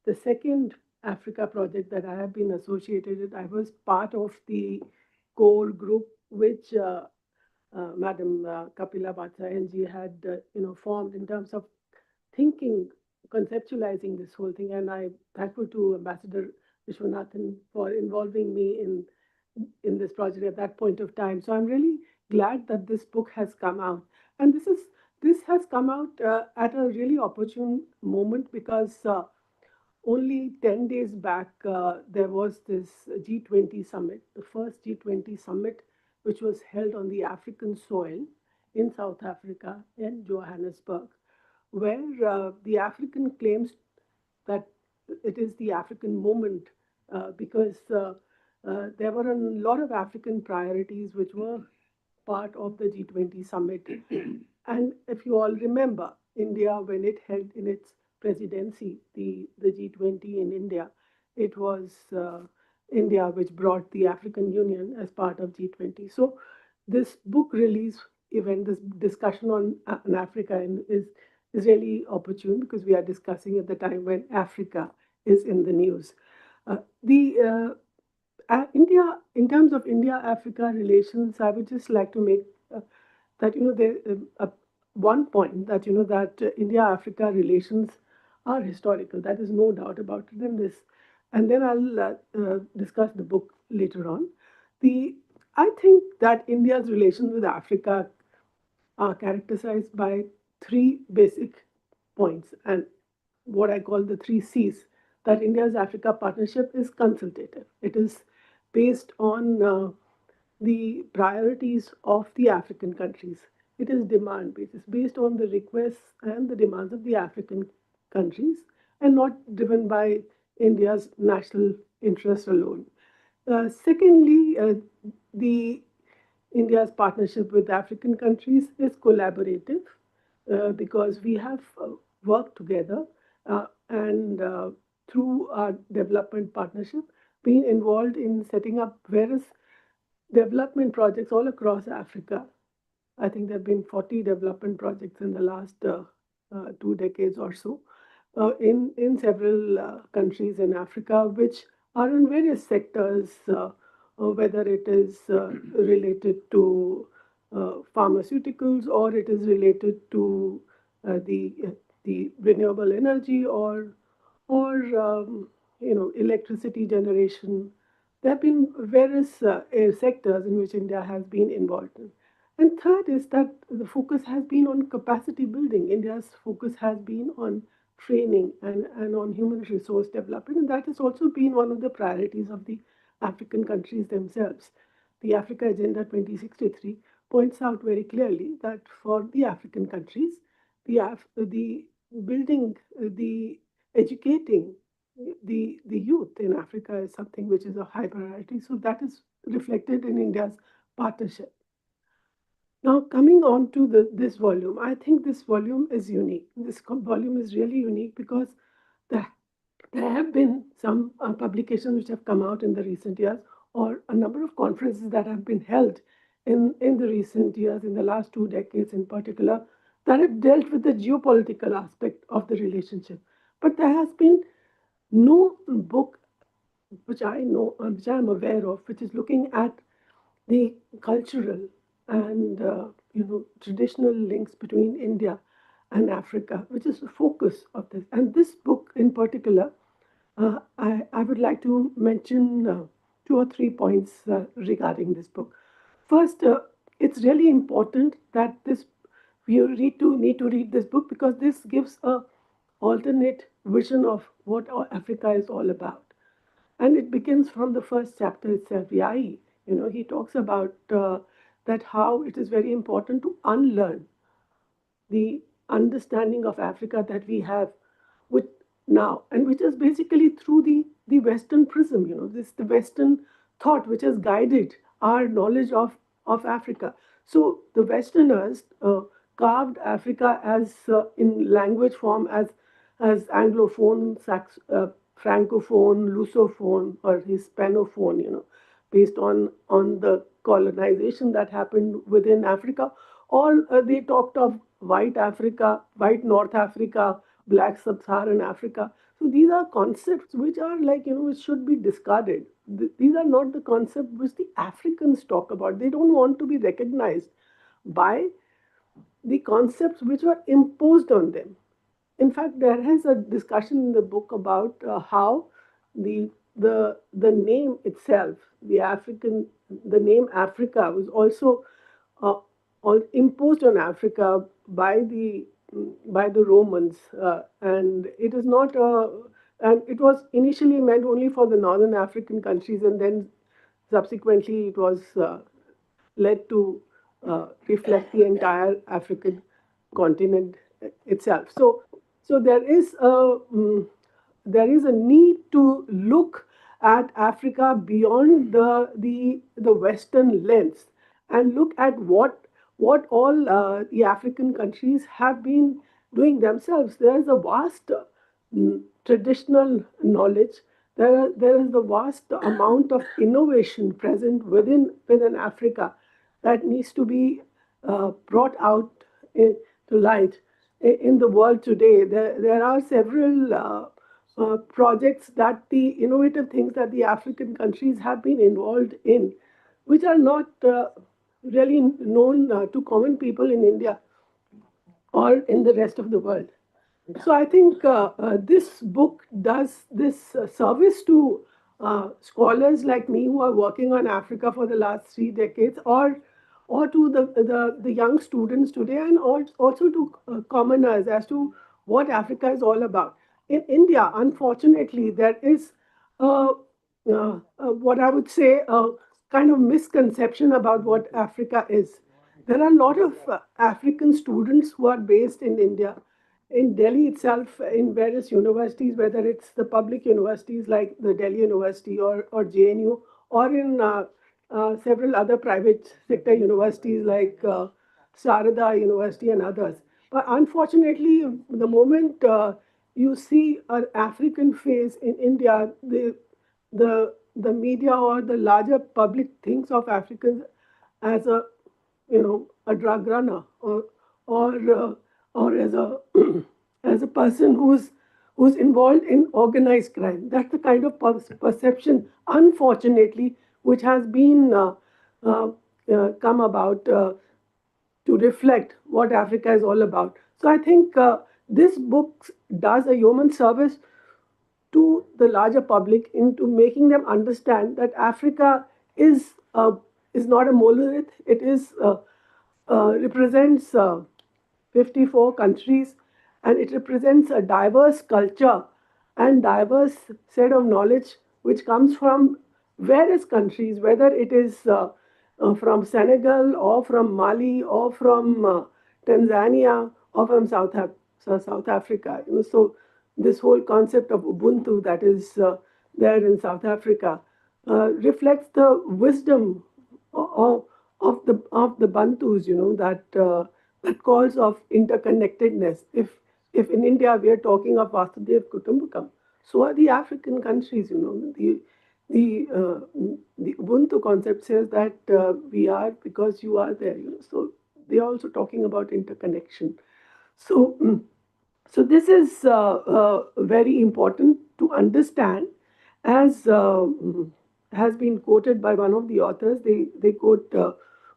the second Africa project that I have been associated with. I was part of the core group, which Madam Kapila Vatsayanji had, formed in terms of thinking, conceptualizing this whole thing. And I'm thankful to Ambassador Vishwanathan for involving me in this project at that point of time. So I'm really glad that this book has come out, and this has come out at a really opportune moment because only 10 days back there was this G20 summit, the first G20 summit, which was held on the African soil in South Africa in Johannesburg, where the African claims that it is the African moment because there were a lot of African priorities which were part of the G20 summit. And if you all remember, India, when it held in its presidency, the G20 in India, it was India which brought the African Union as part of G20. So this book release event, this discussion on Africa is really opportune because we are discussing at the time when Africa is in the news. The India, in terms of India-Africa relations, I would just like to make that there one point that that India-Africa relations are historical. That is no doubt about it. And then I'll discuss the book later on. I think that India's relations with Africa are characterized by three basic points, and what I call the three C's. That India's Africa partnership is consultative. It is based on the priorities of the African countries. It is demand based. It's based on the requests and the demands of the African countries and not driven by India's national interest alone. Secondly, the India's partnership with African countries is collaborative because we have worked together and through our development partnership, been involved in setting up various development projects all across Africa. I think there have been 40 development projects in the last 2 decades or so in several countries in Africa, which are in various sectors, whether it is related to pharmaceuticals or it is related to uh, the the renewable energy or electricity generation. There have been various sectors in which India has been involved in. And third is that the focus has been on capacity building. India's focus has been on training and on human resource development. And that has also been one of the priorities of the African countries themselves. The Africa Agenda 2063 points out very clearly that for the African countries, the building, the educating the youth in Africa is something which is a high priority. So that is reflected in India's partnership. Now, coming on to this volume, I think this volume is unique. This volume is really unique because there, there have been some publications which have come out in the recent years, or a number of conferences that have been held in the recent years, in the last 2 decades in particular, that have dealt with the geopolitical aspect of the relationship. But there has been no book which I know, which I am aware of, which is looking at the cultural and traditional links between India and Africa, which is the focus of this. And this book in particular, I would like to mention 2 or 3 points regarding this book. First, it's really important that this you need to read this book because this gives a alternate vision of what Africa is all about. And it begins from the first chapter itself, Yai. He talks about that how it is very important to unlearn the understanding of Africa that we have with now, and which is basically through the Western prism, this the Western thought which has guided our knowledge of Africa. So the Westerners carved Africa as in language form as Anglophone, Francophone, Lusophone, or Hispanophone, based on the colonization that happened within Africa. Or they talked of white Africa, white North Africa, black sub-Saharan Africa. So these are concepts which are like, which should be discarded. These are not the concepts which the Africans talk about. They don't want to be recognized by the concepts which were imposed on them. In fact, there is a discussion in the book about how the name itself, the name Africa was also uh, imposed on Africa by the Romans, and it is not and it was initially meant only for the northern African countries, and then subsequently it was led to reflect the entire African continent itself. So there is a need to look at Africa beyond the Western lens and look at what all the African countries have been doing themselves. There is a vast traditional knowledge. There is a vast amount of innovation present within Africa that needs to be brought out to light in the world today. There are several projects that the innovative things that the African countries have been involved in, which are not really known to common people in India or in the rest of the world. So I think this book does this service to scholars like me who are working on Africa for the last 3 decades, or to the young students today, and also to commoners as to what Africa is all about. In India, unfortunately, there is what I would say a kind of misconception about what Africa is. There are a lot of African students who are based in India, in Delhi itself, in various universities, whether it's the public universities like the Delhi University or JNU, or in several other private sector universities like Sarada University and others. But unfortunately, the moment you see an African face in India, the media or the larger public thinks of Africans as a, a drug runner, or or as a as a person who's involved in organized crime. That's the kind of perception, unfortunately, which has been uh, come about to reflect what Africa is all about. So I think this book does a human service to the larger public into making them understand that Africa is is not a monolith. It is represents 54 countries, and it represents a diverse culture and diverse set of knowledge which comes from various countries, whether it is from Senegal or from Mali or from Tanzania or from South Africa. So this whole concept of Ubuntu that is there in South Africa reflects the wisdom of, of the Bantus, that calls of interconnectedness. If in India we are talking of Vasudev Kutumbakam, so are the African countries. The Ubuntu concept says that we are because you are there. So they are also talking about interconnection. So so this is very important to understand, as has been quoted by one of the authors. They quote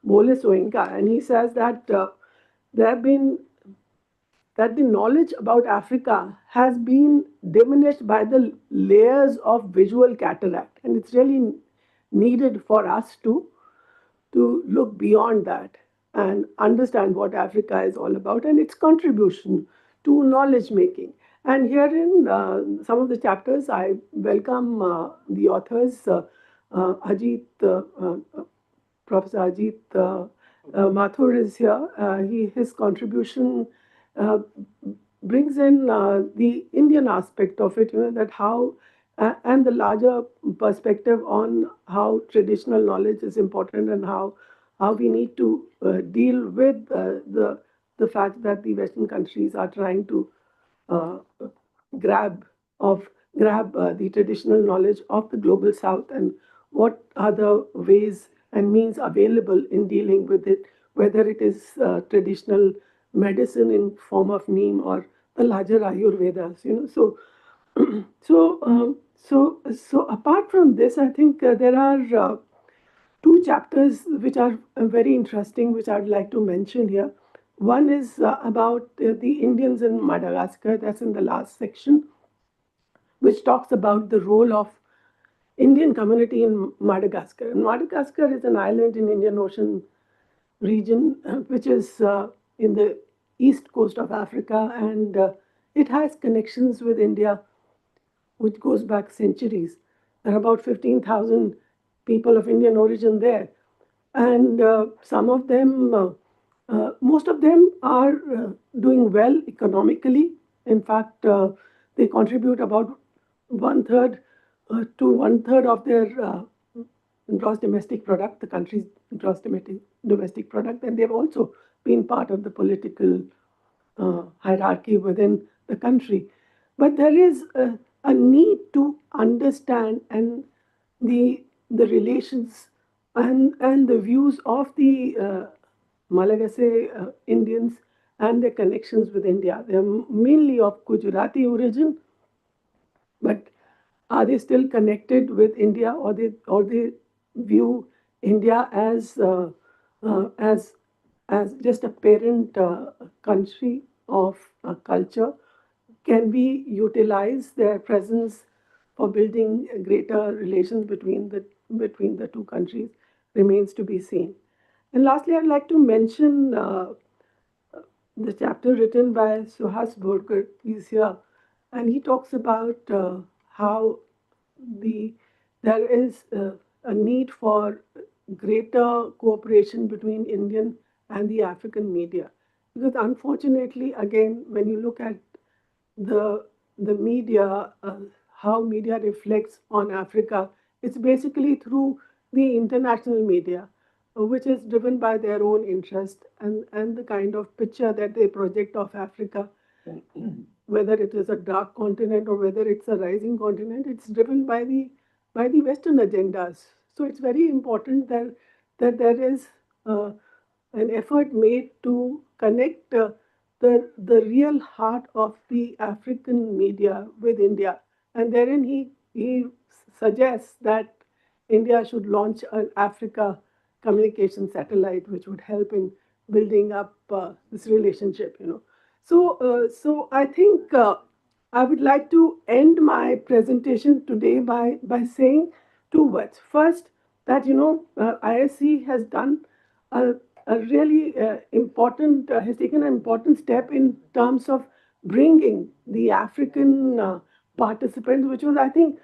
Mole Soyinka, and he says that there have been that the knowledge about Africa has been diminished by the layers of visual cataract, and it's really needed for us to look beyond that and understand what Africa is all about and its contribution to knowledge making. And here in some of the chapters, I welcome the authors, Ajit, Professor Ajit Mathur is here. His contribution uh, brings in the Indian aspect of it, that how, and the larger perspective on how traditional knowledge is important and how we need to deal with the fact that the Western countries are trying to uh, grab of grab the traditional knowledge of the global south, and what are the ways and means available in dealing with it, whether it is traditional medicine in form of neem or the larger ayurvedas. So apart from this, I think there are two chapters which are very interesting, which I'd like to mention here. One is about the Indians in Madagascar. That's in the last section, which talks about the role of Indian community in Madagascar. And Madagascar is an island in Indian Ocean region, which is in the east coast of Africa, and it has connections with India, which goes back centuries. There are about 15,000 people of Indian origin there, and some of them, most of them are doing well economically. In fact, they contribute about one third of their gross domestic product, the country's gross domestic product, and they've also been part of the political hierarchy within the country. But there is a need to understand and the relations and the views of the Malagasy Indians and their connections with India. They are mainly of Gujarati origin, but are they still connected with India, or they view India as as just a parent country of culture? Can we utilize their presence for building greater relations between the two countries? Remains to be seen. And lastly, I'd like to mention the chapter written by Suhas Borkar. He's here, and he talks about how the there is a need for greater cooperation between Indian and the African media, because unfortunately, again, when you look at the media, how media reflects on Africa, it's basically through the international media, which is driven by their own interest and the kind of picture that they project of Africa. whether it is a dark continent or whether it's a rising continent, it's driven by the Western agendas. So it's very important that there is uh, an effort made to connect the real heart of the African media with India, and therein he suggests that India should launch an Africa communication satellite, which would help in building up this relationship. So I think I would like to end my presentation today by saying two words. First, that ISC has done a, a really important has taken an important step in terms of bringing the African participants, which was, I think,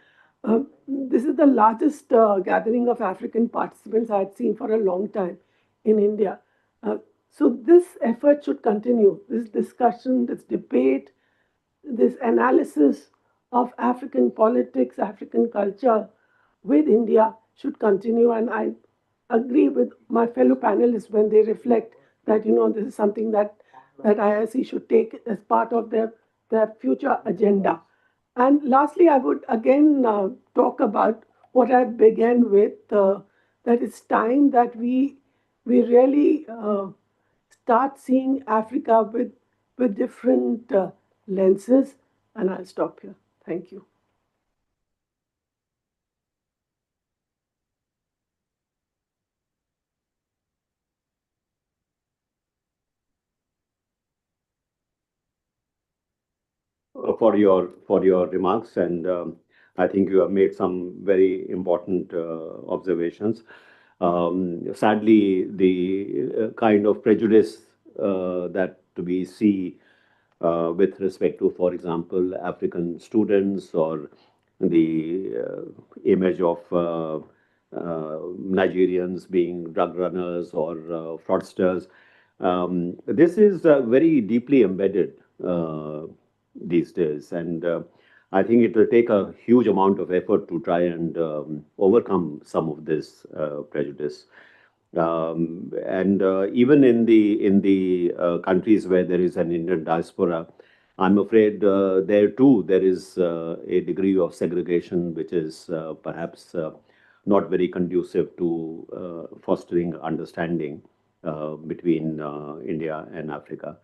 this is the largest gathering of African participants I had seen for a long time in India. Uh, so this effort should continue. This discussion, this debate, this analysis of African politics, African culture with India should continue. And I agree with my fellow panelists when they reflect that this is something that IIC should take as part of their future agenda. And lastly, I would again talk about what I began with. That it's time that we really start seeing Africa with different lenses. And I'll stop here. Thank you. For your remarks, and I think you have made some very important observations. Sadly, the kind of prejudice that we see with respect to, for example, African students, or the image of Nigerians being drug runners or fraudsters. This is very deeply embedded these days, and I think it will take a huge amount of effort to try and overcome some of this prejudice. And even in the countries where there is an Indian diaspora, I'm afraid there too there is a degree of segregation which is perhaps not very conducive to fostering understanding between India and Africa.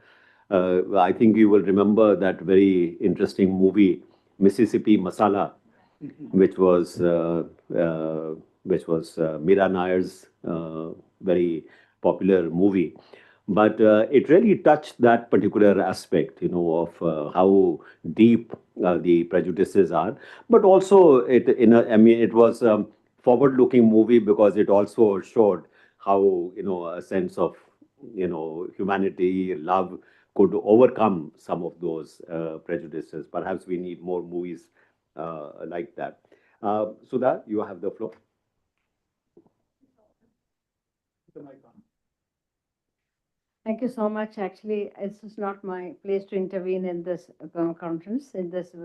I think you will remember that very interesting movie, Mississippi Masala, which was Mira Nair's very popular movie. But it really touched that particular aspect, of how deep the prejudices are. But also, I mean, it was a forward-looking movie because it also showed how, a sense of, humanity, love could overcome some of those prejudices. Perhaps we need more movies like that. Sudha, you have the floor. Thank you so much. Actually, this is not my place to intervene in this conference, in this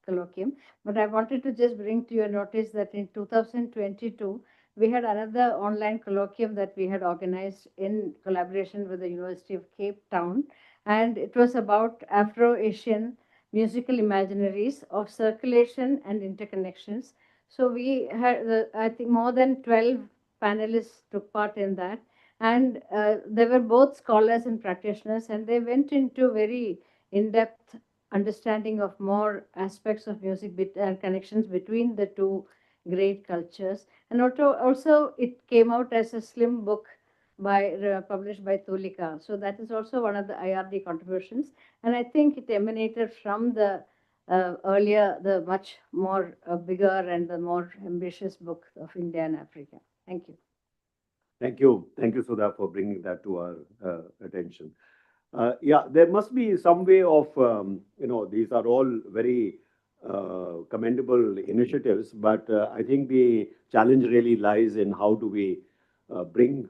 colloquium, but I wanted to just bring to your notice that in 2022, we had another online colloquium that we had organized in collaboration with the University of Cape Town, and it was about Afro-Asian musical imaginaries of circulation and interconnections. So we had, I think, more than 12 panelists took part in that, and they were both scholars and practitioners, and they went into very in-depth understanding of more aspects of music and connections between the two great cultures. And also it came out as a slim book published by Tulika. So that is also one of the IRD contributions, and I think it emanated from the earlier, the much more bigger and the more ambitious book of India and Africa. Thank you. Thank you, Sudha, for bringing that to our attention. Yeah, there must be some way of, these are all very commendable initiatives, but I think the challenge really lies in how do we bring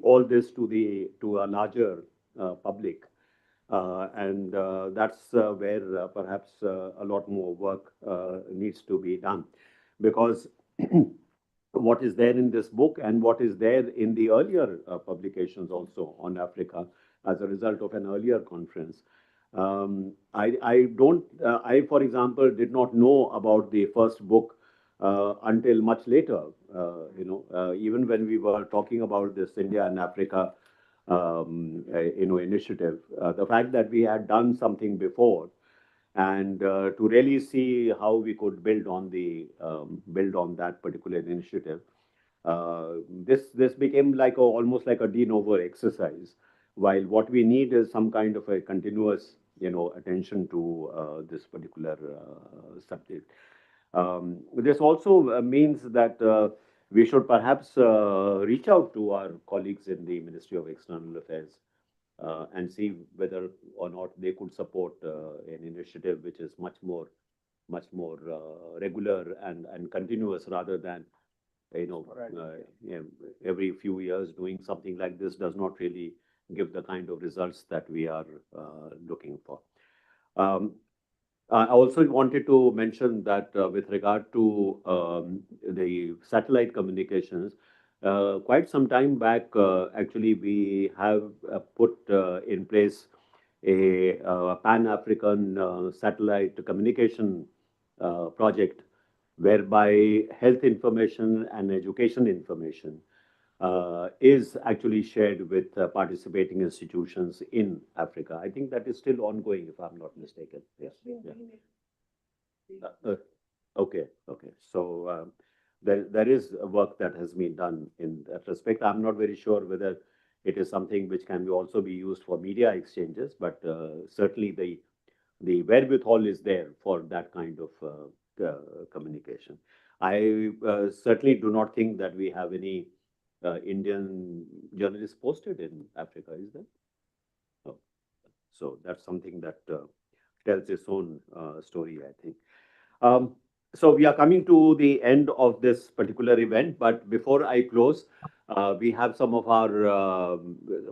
all this to a larger public, and that's where perhaps a lot more work needs to be done, because what is there in this book and what is there in the earlier publications also on Africa as a result of an earlier conference. I, for example, did not know about the first book until much later. Even when we were talking about this India and Africa, initiative, the fact that we had done something before, and to really see how we could build on that particular initiative. This became like almost like a de novo exercise, while what we need is some kind of a continuous attention to this particular subject. This also means that we should perhaps reach out to our colleagues in the Ministry of External Affairs and see whether or not they could support an initiative which is much more regular and continuous, rather than yeah, every few years doing something like this does not really give the kind of results that we are looking for. Um, I also wanted to mention that with regard to the satellite communications, quite some time back, actually, we have put in place a Pan-African satellite communication project, whereby health information and education information is actually shared with participating institutions in Africa. I think that is still ongoing, if I'm not mistaken. Yes. Yeah. Okay, okay. So there is work that has been done in that respect. I'm not very sure whether it is something which can also be used for media exchanges, but certainly the wherewithal is there for that kind of communication. I certainly do not think that we have any Indian journalists posted in Africa, is there? No. So that's something that tells its own story, I think. Um, so we are coming to the end of this particular event, but before I close, we have some of our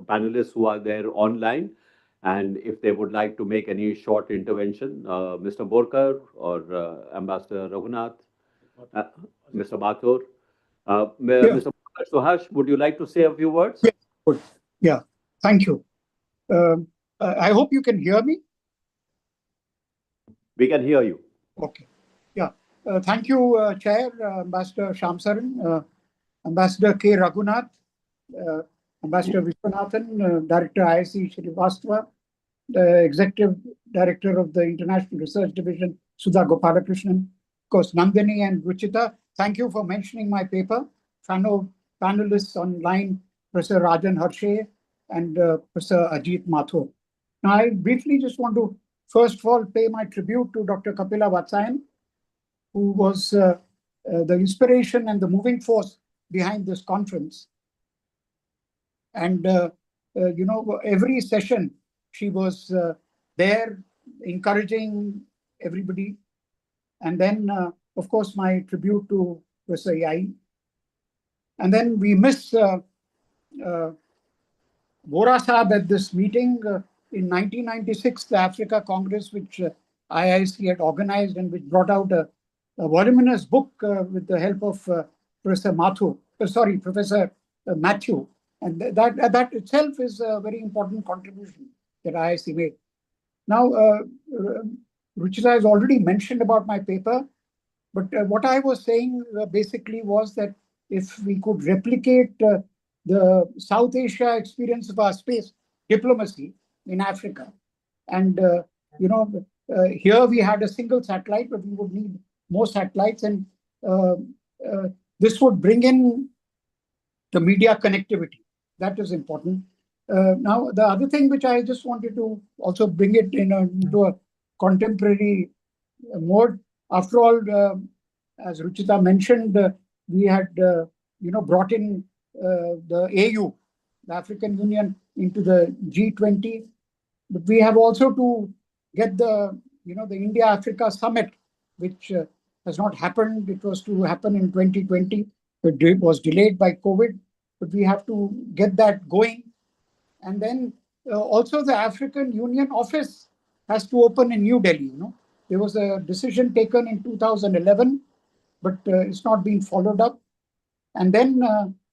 panelists who are there online, and if they would like to make any short intervention, Mr. Borkar or Ambassador Raghunath, uh, Mr. Mathur, Yeah, Mr. Suhash, would you like to say a few words? yeah, good. Yeah, thank you. I hope you can hear me. We can hear you. Okay. Yeah. Thank you, Chair, Ambassador Shamsaran, Ambassador K. Raghunath, uh, Ambassador Vishwanathan, Director IIC Srivastava, the Executive Director of the International Research Division, Sudha Gopalakrishnan, of course, Nandini and Ruchita. Thank you for mentioning my paper. Fellow panelists online, Professor Rajan Harshe and Professor Ajit Mathur. Now, I briefly just want to, first of all, pay my tribute to Dr. Kapila Vatsyayan, who was the inspiration and the moving force behind this conference. And, every session, she was there encouraging everybody. And then, of course, my tribute to Professor Yai. And then we miss Bora Saab at this meeting in 1996, the Africa Congress, which IIC had organized and which brought out a voluminous book with the help of Professor Professor Matthew. And that itself is a very important contribution that IIC made. Now, Ruchita has already mentioned about my paper, but what I was saying basically was that if we could replicate the South Asia experience of our space diplomacy in Africa, and here we had a single satellite, but we would need more satellites, and uh, this would bring in the media connectivity. That is important. Now, the other thing which I just wanted to also bring it into a contemporary mode. After all, as Ruchita mentioned, we had brought in the AU, the African Union, into the G20. But we have also to get the India Africa Summit, which has not happened. It was to happen in 2020. It was delayed by COVID, but we have to get that going. And then also the African Union office has to open in New Delhi. There was a decision taken in 2011, but it's not been followed up. And then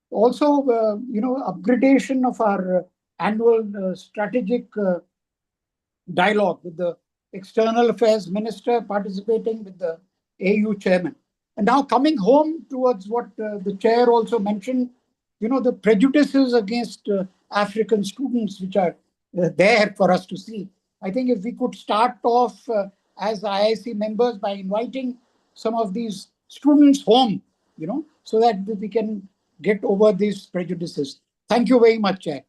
also, upgradation of our annual strategic, dialogue with the External Affairs Minister participating with the AU chairman. And now coming home towards what the chair also mentioned, the prejudices against African students, which are there for us to see. I think if we could start off as IIC members by inviting some of these students home, so that we can get over these prejudices. Thank you very much, Chair.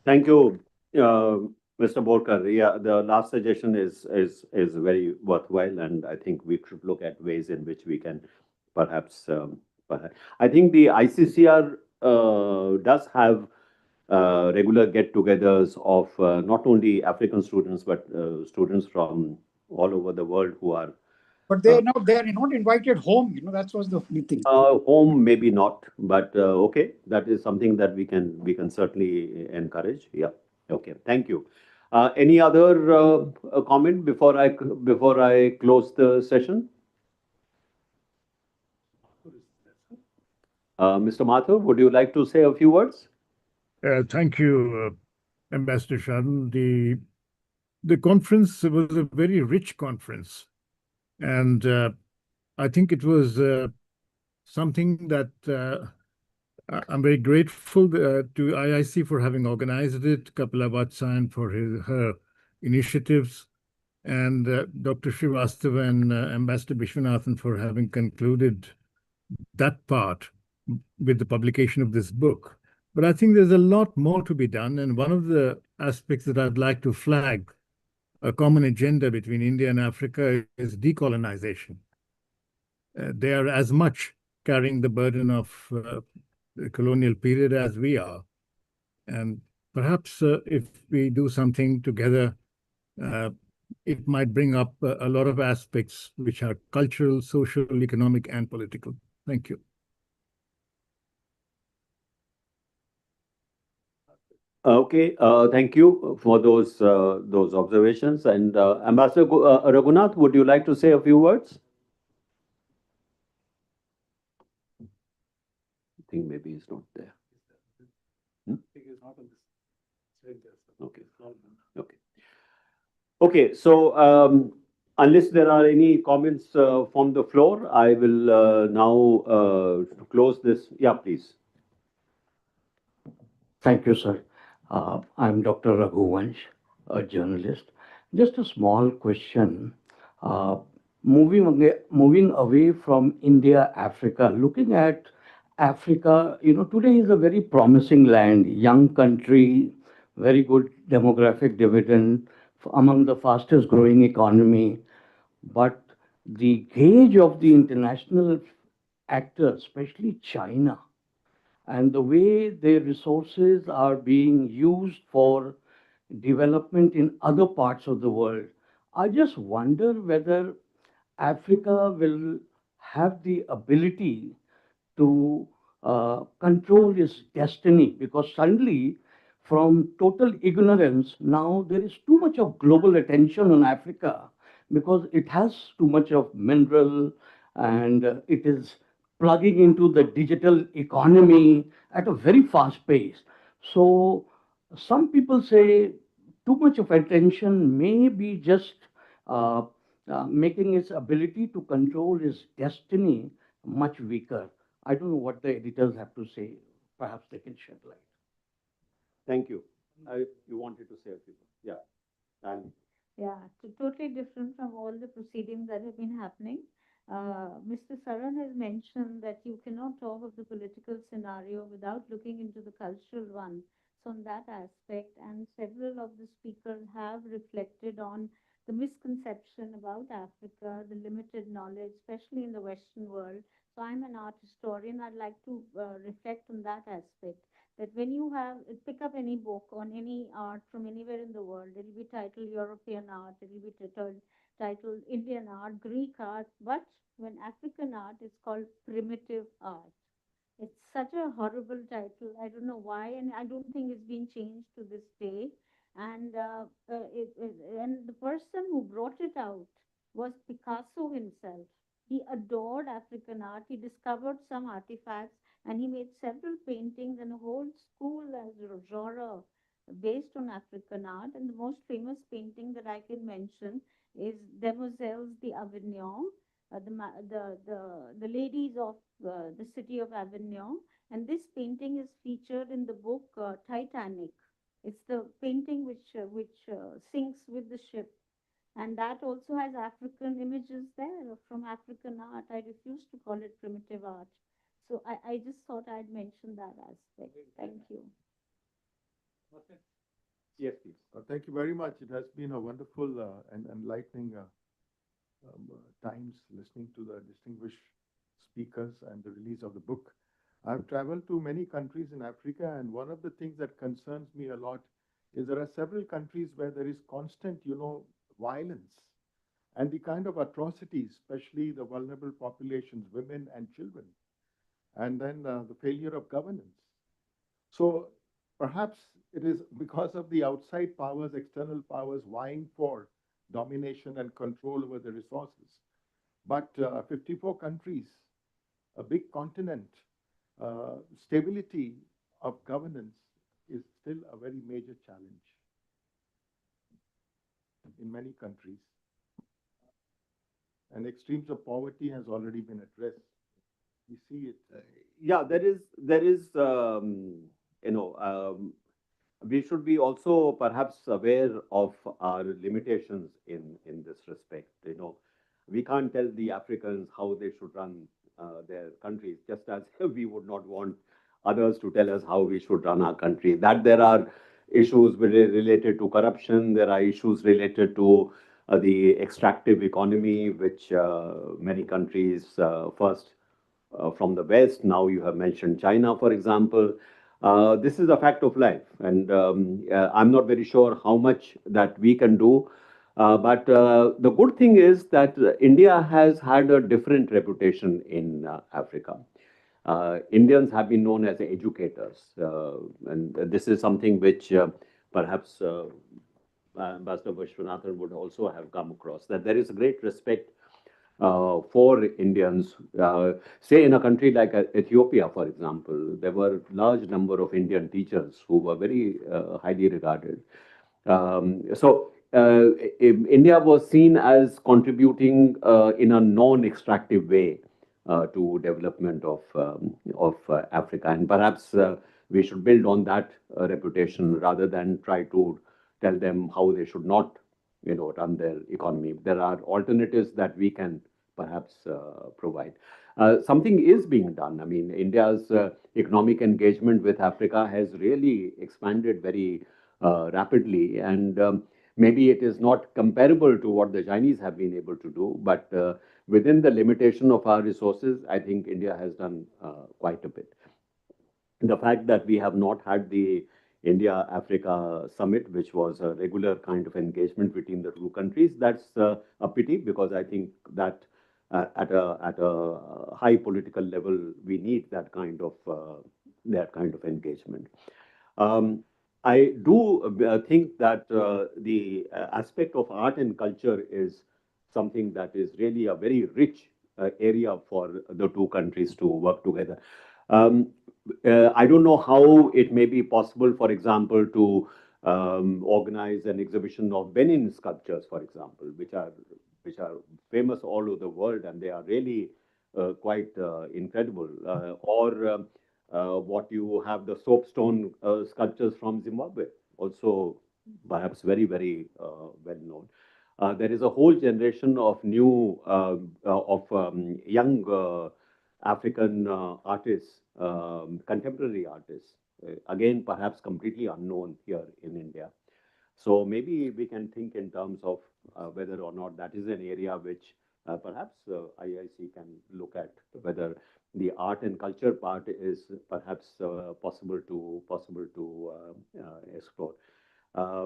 Thank you, Mr. Borkar. Yeah, the last suggestion is very worthwhile, and I think we should look at ways in which we can perhaps. I think the ICCR does have regular get-togethers of not only African students but students from all over the world who are But they're not invited home. That was the funny thing. home, maybe not, but okay, that is something that we can certainly encourage. Yeah. Okay. Thank you. Any other comment before I close the session? Mr. Mathur, would you like to say a few words? Thank you, Ambassador Sharon. The conference was a very rich conference, and I think it was something that I'm very grateful to IIC for having organized it, Kapila Vatsan for her initiatives, and Dr. Srivastava and Ambassador Vishwanathan for having concluded that part with the publication of this book. But I think there's a lot more to be done, and one of the aspects that I'd like to flag, a common agenda between India and Africa, is decolonization. They are as much carrying the burden of the colonial period as we are. And perhaps if we do something together, it might bring up a lot of aspects which are cultural, social, economic, and political. Thank you. Okay, thank you for those observations. And Ambassador Raghunath, would you like to say a few words? I think maybe he's not there. Okay. Okay. Okay. So unless there are any comments from the floor, I will now close this. Yeah, please. Thank you, sir. I'm Dr. Raghuvansh, a journalist. Just a small question. Moving away from India, Africa, looking at Africa, today is a very promising land, young country, very good demographic dividend, among the fastest growing economy. But the gauge of the international actors, especially China, and the way their resources are being used for development in other parts of the world. I just wonder whether Africa will have the ability to control its destiny, because suddenly, from total ignorance, now there is too much of global attention on Africa because it has too much of mineral, and it is plugging into the digital economy at a very fast pace. So some people say too much of attention may be just uh, making its ability to control its destiny much weaker. I don't know what the editors have to say. Perhaps they can shed light. Thank you. You wanted to say a few words. Yeah. And Yeah, totally different from all the proceedings that have been happening. Mr. Saran has mentioned that you cannot talk of the political scenario without looking into the cultural one. So, on that aspect, and several of the speakers have reflected on the misconception about Africa, the limited knowledge, especially in the Western world. So, I'm an art historian. I'd like to reflect on that aspect, that when you have pick up any book on any art from anywhere in the world, it'll be titled European art, it'll be titled Indian art, Greek art, but when African art is called primitive art. It's such a horrible title. I don't know why, and I don't think it's been changed to this day. And the person who brought it out was Picasso himself. He adored African art. He discovered some artifacts, and he made several paintings and a whole school as genre based on African art. And the most famous painting that I can mention is Demoiselles d'Avignon, the ladies of the city of Avignon. And this painting is featured in the book Titanic. It's the painting which sinks with the ship, and that also has African images there from African art. I refuse to call it primitive art. So I just thought I'd mention that aspect. Thank you. Yes, please. Thank you very much. It has been a wonderful and enlightening times listening to the distinguished speakers and the release of the book. I've traveled to many countries in Africa, and one of the things that concerns me a lot is there are several countries where there is constant, violence and the kind of atrocities, especially the vulnerable populations, women and children, and then the failure of governance. So perhaps it is because of the outside powers, external powers vying for domination and control over the resources. But 54 countries, a big continent, stability of governance is still a very major challenge in many countries. And extremes of poverty has already been addressed. We see it. Yeah, there is we should be also perhaps aware of our limitations in this respect. We can't tell the Africans how they should run their countries, just as we would not want others to tell us how we should run our country. That there are issues related to corruption, there are issues related to the extractive economy, which many countries first from the West. Now you have mentioned China, for example. This is a fact of life, and I'm not very sure how much that we can do. But the good thing is that India has had a different reputation in Africa. Indians have been known as educators, and this is something which perhaps Ambassador Vishwanathan would also have come across, that there is a great respect for Indians. Say in a country like Ethiopia, for example, there were large number of Indian teachers who were very highly regarded. India was seen as contributing in a non-extractive way to development of Africa, and perhaps we should build on that reputation rather than try to tell them how they should not, run their economy. There are alternatives that we can perhaps provide. Something is being done. I mean, India's economic engagement with Africa has really expanded very rapidly, and maybe it is not comparable to what the Chinese have been able to do, but within the limitation of our resources, I think India has done quite a bit. The fact that we have not had the India Africa summit, which was a regular kind of engagement between the two countries, that's a pity, because I think that at a high political level we need that kind of engagement. I do think that the aspect of art and culture is something that is really a very rich area for the two countries to work together. Um, I don't know how it may be possible, for example, to organize an exhibition of Benin sculptures, for example, which are famous all over the world, and they are really quite incredible. Or what you have, the soapstone sculptures from Zimbabwe, also perhaps very, very well known. There is a whole generation of new, of young African artists, contemporary artists, again, perhaps completely unknown here in India. So maybe we can think in terms of whether or not that is an area which perhaps IIC can look at, whether the art and culture part is perhaps possible to explore.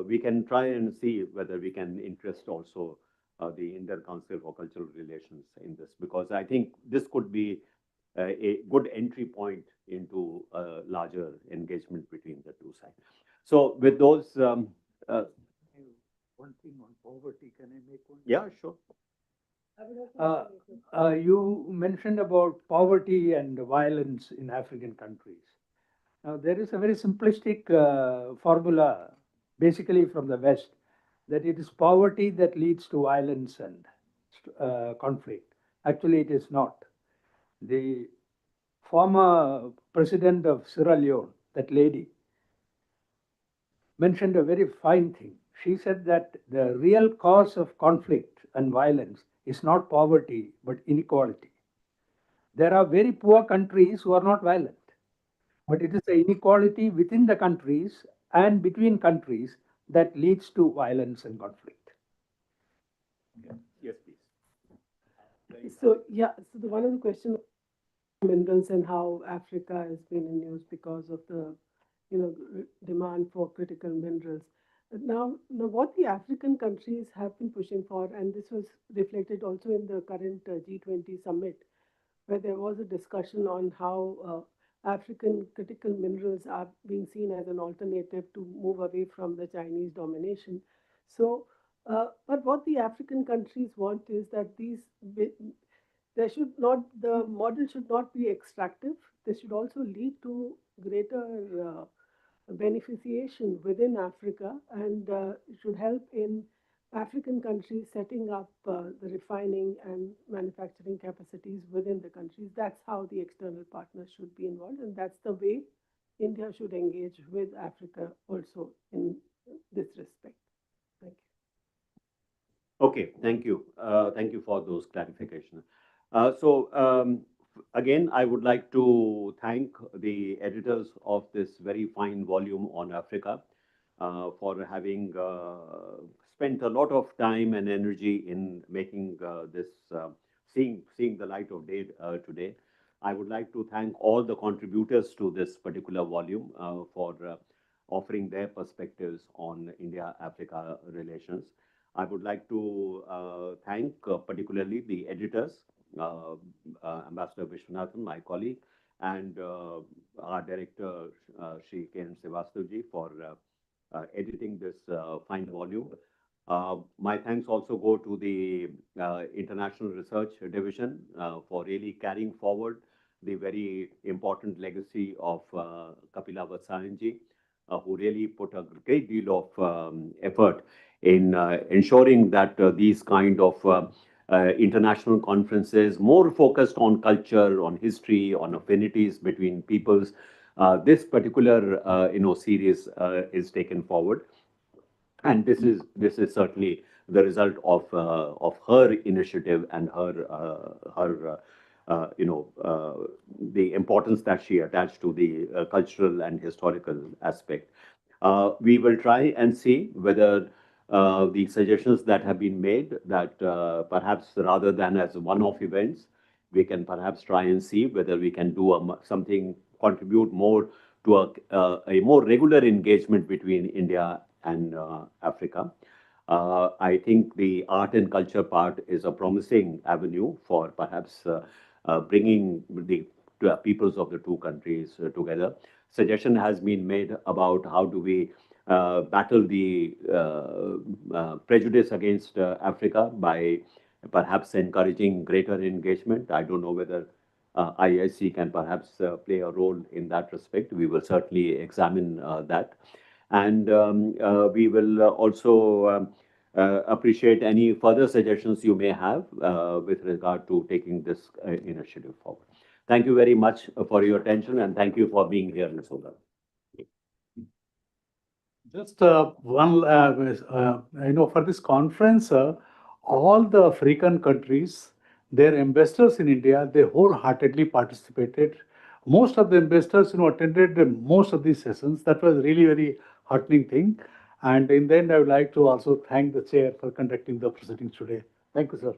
We can try and see whether we can interest also the Indian Council for Cultural Relations in this, because I think this could be a good entry point into a larger engagement between the two sides. So with those, One thing on poverty, can I make one? yeah, sure. You mentioned about poverty and violence in African countries. Now, there is a very simplistic formula, basically from the West, that it is poverty that leads to violence and conflict. Actually, it is not. The former president of Sierra Leone, that lady, mentioned a very fine thing. She said that the real cause of conflict and violence is not poverty, but inequality. There are very poor countries who are not violent, but it is the inequality within the countries and between countries that leads to violence and conflict. Yes, please. So yeah, so the one of the questions minerals and how Africa has been in news because of the demand for critical minerals. Now, what the African countries have been pushing for, and this was reflected also in the current G20 summit, where there was a discussion on how African critical minerals are being seen as an alternative to move away from the Chinese domination. So, but what the African countries want is that there should not the model should not be extractive. This should also lead to greater beneficiation within Africa, and it should help in African countries setting up the refining and manufacturing capacities within the countries. That's how the external partners should be involved, and that's the way India should engage with Africa also in this respect. Thank you. Okay, thank you. Thank you for those clarifications. Again, I would like to thank the editors of this very fine volume on Africa for having spent a lot of time and energy in making this, seeing the light of day today. I would like to thank all the contributors to this particular volume for offering their perspectives on India-Africa relations. I would like to thank particularly the editors, Ambassador Vishwanathan, my colleague, and our director, Shri K.N. Srivastavaji, for editing this fine volume. My thanks also go to the International Research Division for really carrying forward the very important legacy of Kapila Vatsyayanji, who really put a great deal of effort in ensuring that these kind of international conferences, more focused on culture, on history, on affinities between peoples, this particular series is taken forward, and this is certainly the result of her initiative and her the importance that she attached to the cultural and historical aspect. We will try and see whether the suggestions that have been made, that perhaps rather than as one-off events, we can perhaps try and see whether we can do something, contribute more to a more regular engagement between India and Africa. I think the art and culture part is a promising avenue for perhaps bringing the peoples of the two countries together. Suggestion has been made about how do we battle the prejudice against Africa by perhaps encouraging greater engagement. I don't know whether IIC can perhaps play a role in that respect. We will certainly examine that. And we will also appreciate any further suggestions you may have with regard to taking this initiative forward. Thank you very much for your attention, and thank you for being here, Ms. Oda. Just for this conference, all the African countries, their ambassadors in India, they wholeheartedly participated. Most of the ambassadors, attended most of these sessions. That was really very heartening thing. And in the end, I would like to also thank the chair for conducting the proceedings today. Thank you, sir.